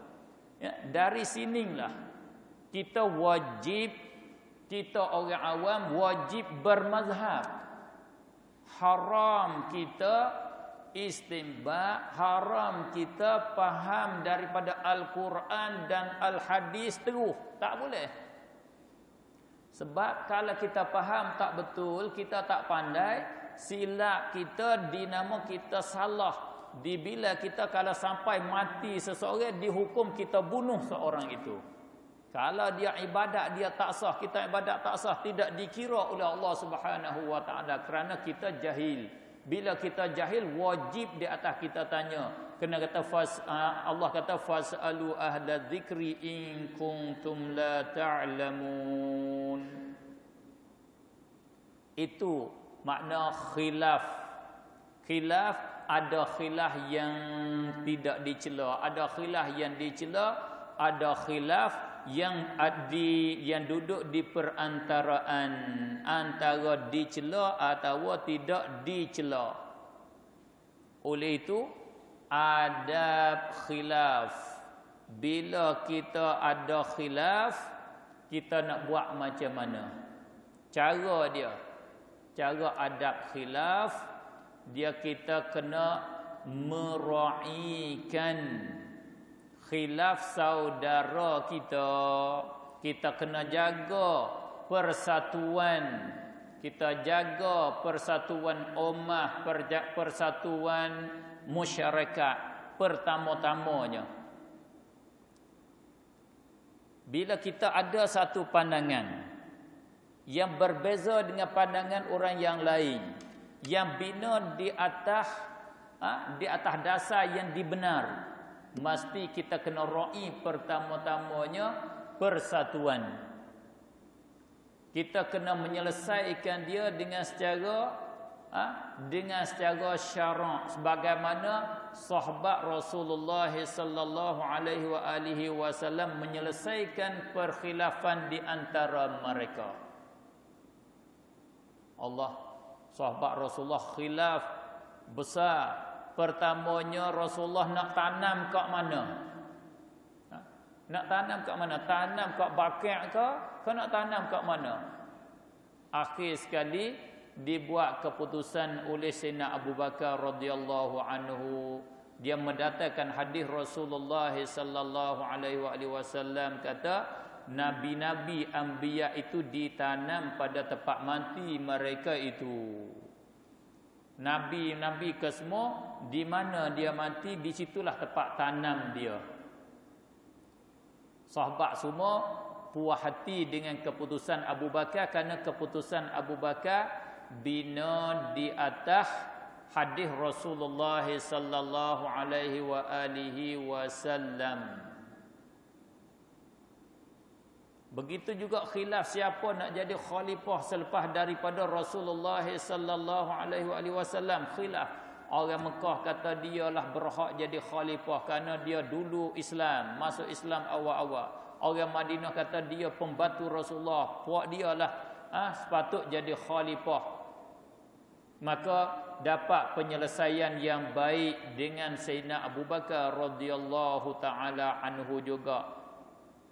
Ya, dari sinilah kita wajib, kita orang awam wajib bermazhab. Haram kita istinbat, haram kita faham daripada Al-Quran dan Al-Hadis terus. Tak boleh. Sebab kalau kita faham tak betul, kita tak pandai, silap kita dinama kita salah. Bila kita kalau sampai mati seseorang, dihukum kita bunuh seorang itu. Kalau dia ibadat dia tak sah, kita ibadat tak sah, tidak dikira oleh Allah Subhanahu wa taala kerana kita jahil. Bila kita jahil, wajib di atas kita tanya. Kena kata Allah kata fasalu ahla dzikri in kuntum la ta'lamun. Itu makna khilaf. Khilaf, ada khilaf yang tidak dicela, ada khilaf yang dicela. ada khilaf yang duduk di perantaraan antara dicela atau tidak dicela. Oleh itu adab khilaf. Bila kita ada khilaf, kita nak buat macam mana? Cara adab khilaf, kita kena meraihkan khilaf saudara kita. Kita kena jaga persatuan. Kita jaga persatuan ummah, persatuan masyarakat pertama-tamanya. Bila kita ada satu pandangan yang berbeza dengan pandangan orang yang lain, yang bina di atas dasar yang dibenar, mesti kita kena raih pertama-tamanya persatuan. Kita kena menyelesaikan dia dengan secara syarak, sebagaimana sahabat Rasulullah sallallahu alaihi wasallam menyelesaikan perkhilafan di antara mereka. Sahabat Rasulullah khilaf besar. Pertamanya Rasulullah nak tanam kat mana? Nak tanam kat mana? Tanam kat Baqi' ke nak tanam kat mana? Akhir sekali dibuat keputusan oleh Sayyidina Abu Bakar radhiyallahu anhu. Dia mendatangkan hadis Rasulullah sallallahu alaihi wasallam kata, nabi-nabi anbiya itu ditanam pada tempat mati mereka itu. Nabi-nabi ke semua, di mana dia mati, di situlah tempat tanam dia. Sahabat semua puas hati dengan keputusan Abu Bakar, kerana keputusan Abu Bakar bina di atas hadis Rasulullah sallallahu alaihi wasallam. Begitu juga khilaf siapa nak jadi khalifah selepas daripada Rasulullah sallallahu alaihi wasallam. Khilaf, orang Mekah kata dialah berhak jadi khalifah kerana dia dulu Islam, masuk Islam awal-awal. Orang Madinah kata dia pembantu Rasulullah, puak dialah sepatut jadi khalifah. Maka dapat penyelesaian yang baik dengan Sayyidina Abu Bakar radhiyallahu taala anhu juga.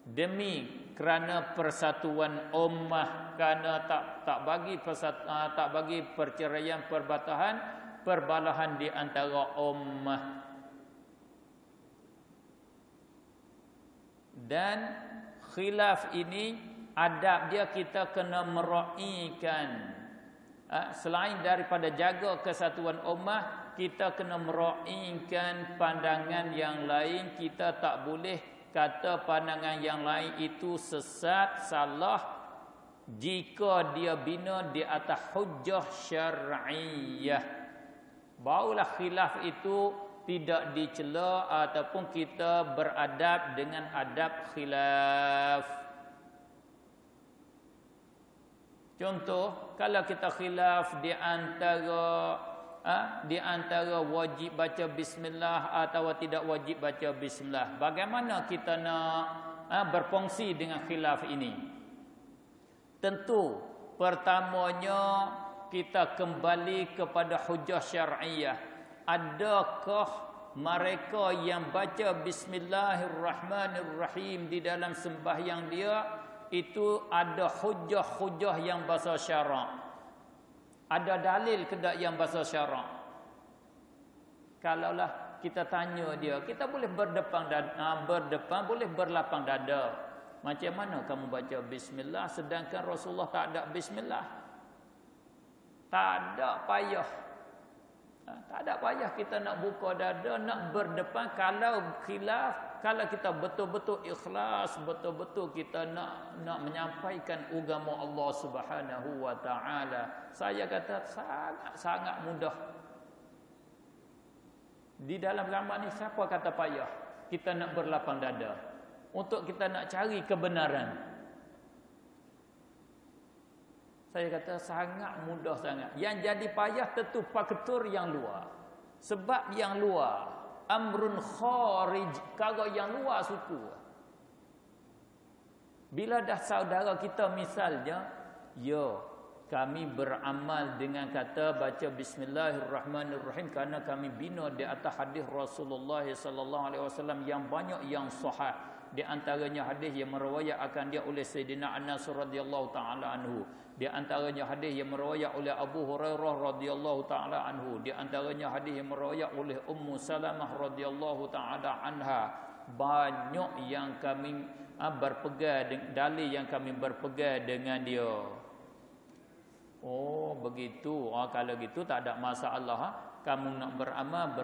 Demi kerana persatuan ummah, kerana tak bagi perceraian perbalahan di antara ummah. Dan khilaf ini adab dia kita kena meraihkan. Selain daripada jaga kesatuan ummah, kita kena meraihkan pandangan yang lain. Kita tak boleh kata pandangan yang lain itu sesat, salah, jika dia bina di atas hujjah syar'iyah. Barulah khilaf itu tidak dicela ataupun kita beradab dengan adab khilaf. Contoh, kalau kita khilaf di antara wajib baca bismillah atau tidak wajib baca bismillah, bagaimana kita nak berfungsi dengan khilaf ini? Tentu pertamanya kita kembali kepada hujjah syar'iyah. Adakah mereka yang baca bismillahirrahmanirrahim di dalam sembahyang dia itu ada hujjah-hujjah yang bahasa syarak? Ada dalil ke tak yang bahasa syarak? Kalaulah kita tanya dia, kita boleh berdepan, boleh berlapang dada. Macam mana kamu baca bismillah sedangkan Rasulullah tak ada bismillah? Tak ada payah. Tak ada payah kita nak buka dada, nak berdepan. Kalau khilaf, kalau kita betul-betul ikhlas, betul-betul kita nak menyampaikan agama Allah Subhanahu wa taala, saya kata sangat mudah. Di dalam zaman ni siapa kata payah kita nak berlapang dada untuk kita nak cari kebenaran? Saya kata sangat mudah sangat. Yang jadi payah tentu faktor yang luar. Sebab yang luar, amrun kharij, kalau yang luar suku. Bila dah saudara kita misalnya, kami beramal dengan kata baca bismillahirrahmanirrahim kerana kami bina di atas hadis Rasulullah sallallahu alaihi wasallam yang banyak yang sahih. Di antaranya hadis yang meriwayatkan dia oleh Sayyidina Anas radhiyallahu taala anhu. Di antaranya hadis yang meriwayat oleh Abu Hurairah radhiyallahu taala anhu. Di antaranya hadis yang meriwayat oleh Ummu Salamah radhiyallahu taala anha. Banyak yang kami berpegang, dalil yang kami berpegang dengan dia. Oh begitu. Kalau gitu tak ada masalah. Kamu nak beramal.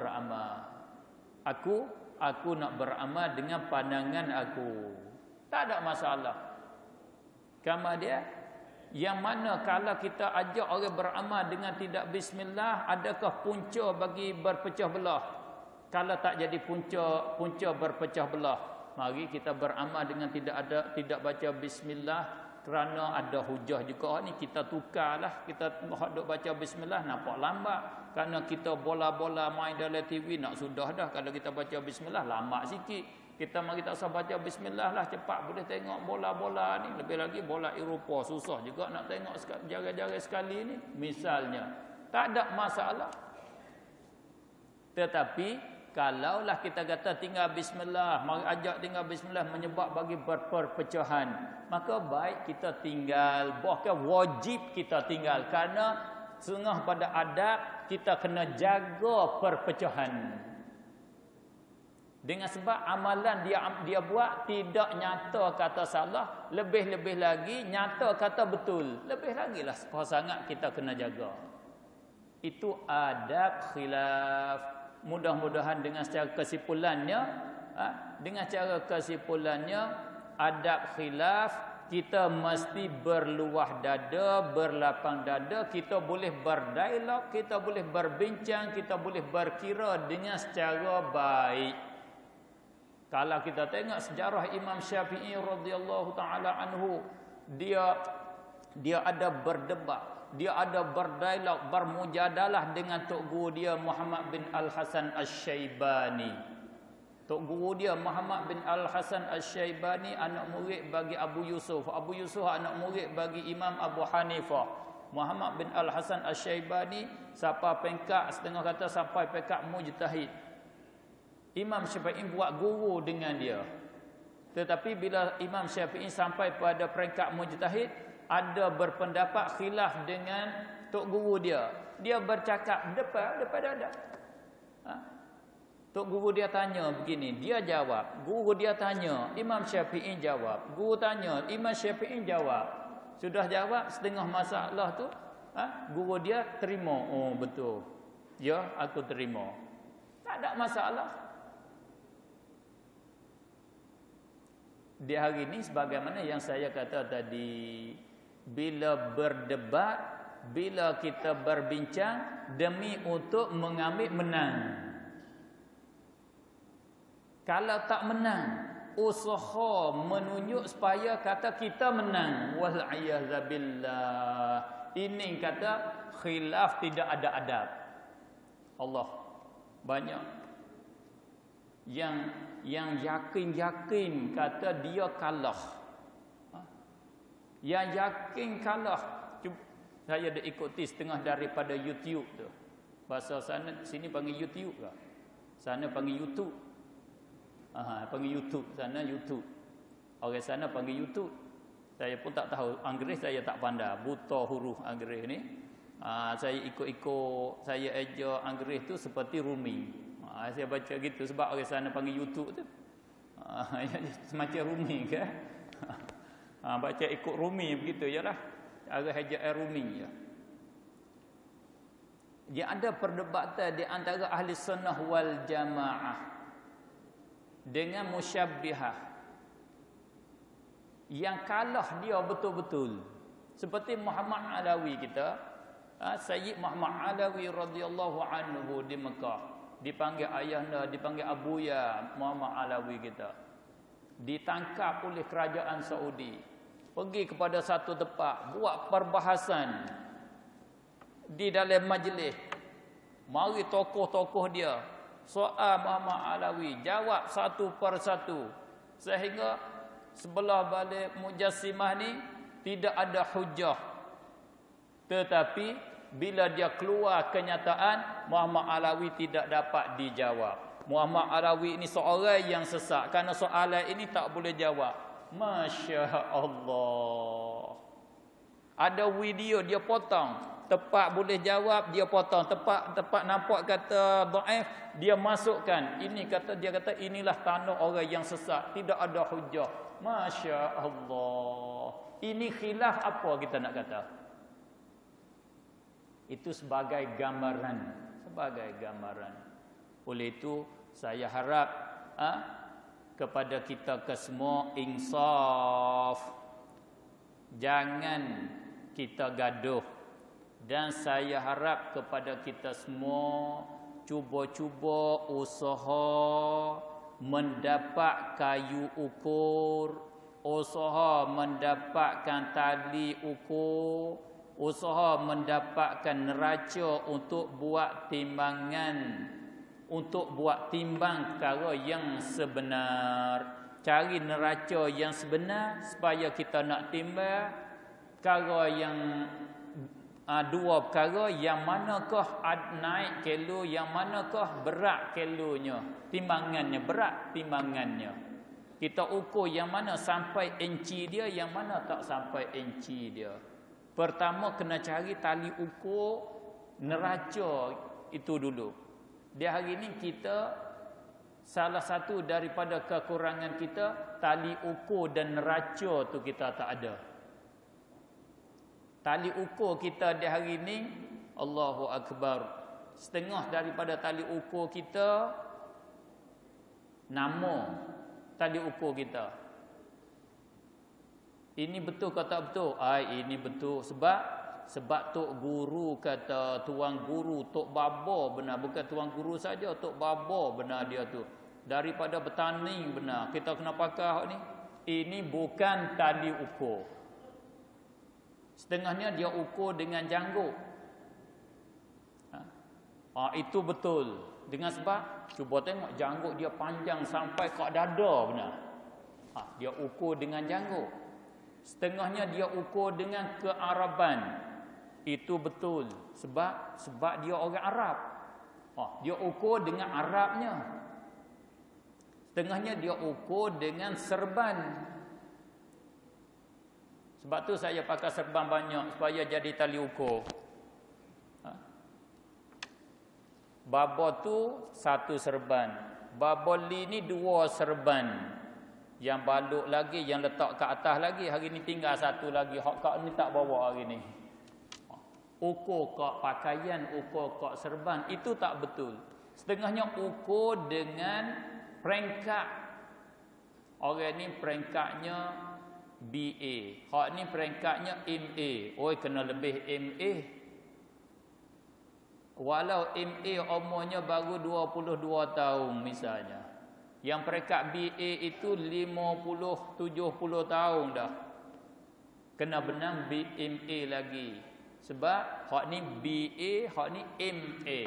Aku nak beramal dengan pandangan aku. Tak ada masalah. Kemudian yang mana kalau kita ajak orang beramal dengan tidak bismillah, adakah punca bagi berpecah belah? Kalau tak jadi punca berpecah belah, mari kita beramal dengan tidak baca bismillah kerana ada hujah juga ni, kita tukarlah. Kita duk baca bismillah nampak lambat. Kerana kita bola-bola main dalam TV nak sudah dah. Kalau kita baca bismillah lambat sikit. Kita mari tak usah baca bismillah lah, cepat boleh tengok bola-bola ni. Lebih lagi bola Eropah susah juga nak tengok jari-jari sekali ni misalnya. Tak ada masalah. Tetapi kalaulah kita kata tinggal bismillah, mari ajak tinggal bismillah menyebab bagi perpecahan, maka baik kita tinggal, bahkan wajib kita tinggal, kerana setengah pada adab kita kena jaga perpecahan. Dengan sebab amalan dia buat tidak nyata kata salah, lebih-lebih lagi nyata kata betul, lebih lagi lah sangat kita kena jaga. Itu adab khilaf. Mudah-mudahan dengan secara kesimpulannya, adab khilaf kita mesti berluah dada, berlapang dada. Kita boleh berdialog, kita boleh berbincang, kita boleh berkira dengan secara baik. Kalau kita tengok sejarah Imam Syafi'i radhiyallahu taala anhu, dia ada berdebat, dia ada berdialog, bermujadalah dengan tok guru dia Muhammad bin Al-Hasan Asy-Syaibani. Tok guru dia Muhammad bin Al-Hasan Asy-Syaibani anak murid bagi Abu Yusuf. Abu Yusuf anak murid bagi Imam Abu Hanifah. Muhammad bin Al-Hasan Asy-Syaibani sampai peringkat, setengah kata sampai peringkat mujtahid. Imam Syafi'i buat guru dengan dia. Tetapi bila Imam Syafi'i sampai pada peringkat mujtahid, ada berpendapat khilaf dengan tok guru dia. Dia bercakap depan dada. Tok guru dia tanya begini, dia jawab. Guru dia tanya, Imam Syafi'i jawab. Guru tanya, Imam Syafi'i jawab. Sudah jawab setengah masalah tu, guru dia terima. Oh betul. Ya, aku terima. Tak ada masalah. Di hari ini sebagaimana yang saya kata tadi, bila berdebat, bila kita berbincang demi untuk mengambil menang. Kalau tak menang, usaha menunjuk supaya kata kita menang. Wal-'iyadzabillah. Ini kata khilaf tidak ada adab. Allah banyak yang yakin kata dia kalah. Yang yakin kalah. Saya dah ikuti setengah daripada YouTube tu. Bahasa sana sini panggil YouTube lah. Sana panggil YouTube. Panggil YouTube, sana YouTube. Orang sana panggil YouTube. Saya pun tak tahu, Inggeris saya tak pandai, buta huruf Inggeris ni. Saya ikut-ikut, saya eja Inggeris tu seperti Rumi. Saya baca gitu sebab orang sana panggil YouTube tu. Semacam Rumi ke? Baca ikut Rumi begitu jelah. Cara hejaan Rumi je. Dia ada perdebatan di antara ahli sunnah wal jamaah dengan musyabbihah. Yang kalah dia betul-betul. Seperti Muhammad Alawi kita, Sayyid Muhammad Alawi radhiyallahu anhu di Mekah. Dipanggil ayahnya, dipanggil abuya Muhammad Alawi kita. Ditangkap oleh kerajaan Saudi. Pergi kepada satu tempat, buat perbahasan di dalam majlis. Mari tokoh-tokoh dia soal Muhammad Alawi, jawab satu persatu. Sehingga sebelah balik Mujassimah ni tidak ada hujah. Tetapi bila dia keluar kenyataan, Muhammad Alawi tidak dapat dijawab. Muhammad Alawi ini seorang yang sesat kerana soalan ini tak boleh jawab. Masya Allah. Ada video dia potong, tepat boleh jawab dia potong, tepat nampak kata dhaif dia masukkan. Ini dia kata inilah tanda orang yang sesat, tidak ada hujah. Masya Allah. Ini khilaf apa kita nak kata? Itu sebagai gambaran, Oleh itu saya harap kepada kita kesemua insaf. Jangan kita gaduh. Dan saya harap kepada kita semua cuba-cuba usaha mendapat kayu ukur, usaha mendapatkan tali ukur, usaha mendapatkan neraca untuk buat timbangan, untuk buat timbang perkara yang sebenar. Cari neraca yang sebenar supaya kita nak timbang perkara yang dua perkara, yang manakah naik kilo, yang manakah berat kilonya, timbangannya, berat timbangannya. Kita ukur yang mana sampai inci dia, yang mana tak sampai inci dia. Pertama kena cari tali ukur neraca itu dulu. Di hari ini kita salah satu daripada kekurangan kita, tali ukur dan neraca tu kita tak ada. Tali ukur kita di hari ini, Allahu Akbar, setengah daripada tali ukur kita nama tali ukur kita. Ini betul ke tak betul? Ini betul. Sebab Tok Guru kata, Tuan Guru, Tok Baba benar. Bukan Tuan Guru saja, Tok Baba benar dia tu. Daripada bertani benar. Kita kena pakai ni. Ini bukan tali ukur. Setengahnya dia ukur dengan janggut. Itu betul. Dengan sebab, cuba tengok janggut dia panjang sampai kat dada benar. Dia ukur dengan janggut. Setengahnya dia ukur dengan kearaban. Itu betul. Sebab dia orang Arab. Dia ukur dengan Arabnya. Setengahnya dia ukur dengan serban. Sebab tu saya pakai serban banyak supaya jadi tali ukur. Baba tu satu serban. Baboli ni dua serban. Yang baluk lagi, yang letak ke atas lagi. Hari ni tinggal satu lagi. Hak kak ni tak bawa hari ni. Ukur kak pakaian, ukur kak serban. Itu tak betul. Setengahnya ukur dengan peringkat. Orang ni peringkatnya BA. Hak ni peringkatnya MA. Kena lebih MA. Walau MA umurnya baru 22 tahun misalnya. Yang peringkat BA itu 50-70 tahun dah. Kena benar BMA lagi. Sebab hak ni BA, hak ni MA.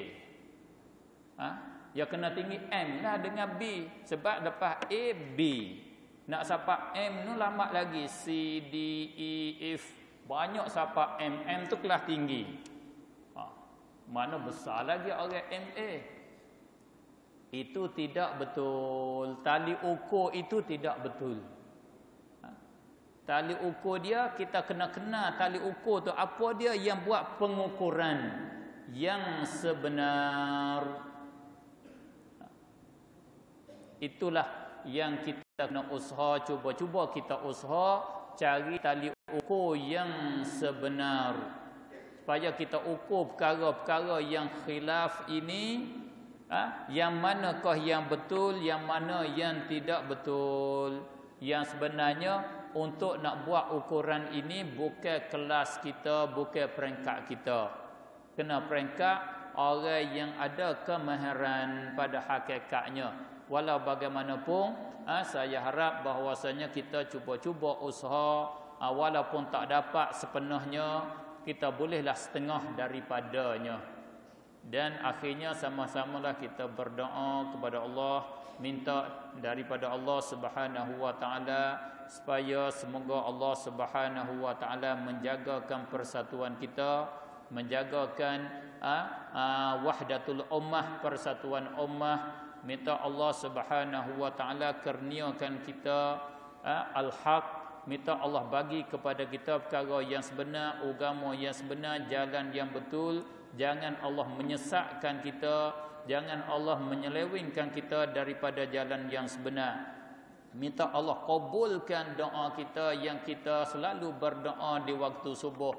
Ya kena tinggi M lah dengan B. Sebab lepas A, B. Nak sampai M tu lambat lagi. C, D, E, F. Banyak sampai M. M tu kelas tinggi. Mana besar lagi orang MA. Itu tidak betul. Tali ukur itu tidak betul. Tali ukur dia, kita kena kenal tali ukur tu apa dia yang buat pengukuran yang sebenar. Itulah yang kita kena usaha, cuba kita usaha cari tali ukur yang sebenar. Supaya kita ukur perkara-perkara yang khilaf ini, yang manakah yang betul, yang mana yang tidak betul. Yang sebenarnya untuk nak buat ukuran ini bukan kelas kita, bukan peringkat kita. Kena peringkat orang yang ada kemahiran pada hakikatnya. Walau bagaimanapun, saya harap bahawasanya kita cuba-cuba usaha, walaupun tak dapat sepenuhnya, kita bolehlah setengah daripadanya. Dan akhirnya sama-samalah kita berdoa kepada Allah, minta daripada Allah Subhanahu wa taala supaya semoga Allah Subhanahu wa taala menjagakan persatuan kita, menjagakan wahdatul ummah, persatuan ummah. Minta Allah Subhanahu wa taala kurniakan kita al-haq, minta Allah bagi kepada kita perkara yang sebenar, agama yang sebenar, jalan yang betul. Jangan Allah menyesatkan kita, jangan Allah menyelewengkan kita daripada jalan yang sebenar. Minta Allah kabulkan doa kita yang kita selalu berdoa di waktu subuh.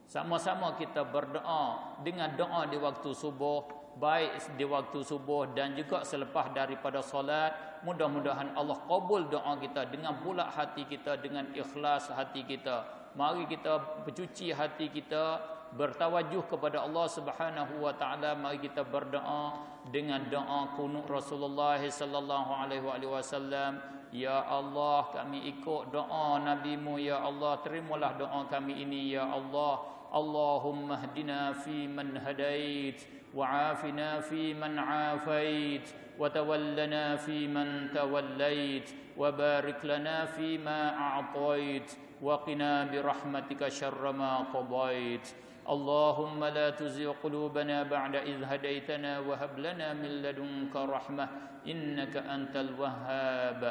Sama-sama kita berdoa dengan doa di waktu subuh, baik di waktu subuh dan juga selepas daripada solat. Mudah-mudahan Allah kabul doa kita dengan bulat hati kita, dengan ikhlas hati kita. Mari kita bercuci hati kita, bertawajuh kepada Allah Subhanahu wa taala. Mari kita berdoa dengan doa qunut Rasulullah sallallahu alaihi wasallam. Ya Allah, kami ikut doa Nabi-Mu, ya Allah, terimalah doa kami ini, ya Allah. Allahumma hdina fi man hadait, wa afina fi man afait, wa tawallana fi man tawallait, wa barik lana fi ma a'tait, wa qina bi rahmatika syarra ma qadait. اللهم لا تزغ قلوبنا بعد إذ هديتنا وهب لنا من لدنك رحمة إنك أنت الوهاب.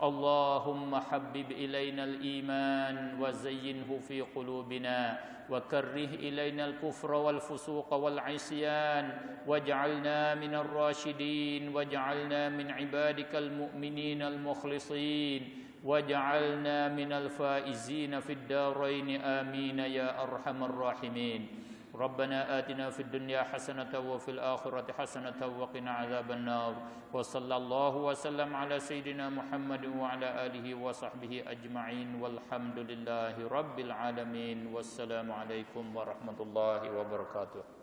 اللهم حبب إلينا الإيمان وزينه في قلوبنا وكره إلينا الكفر والفسوق والعصيان واجعلنا من الراشدين واجعلنا من عبادك المؤمنين المخلصين واجعلنا من الفائزين في الدارين آمين يا أرحم الراحمين. ربنا آتنا في الدنيا حسنة وفي الآخرة حسنة وقنا عذاب النار. وصلى الله وسلم على سيدنا محمد وعلى آله وصحبه أجمعين والحمد لله رب العالمين. والسلام عليكم ورحمة الله وبركاته.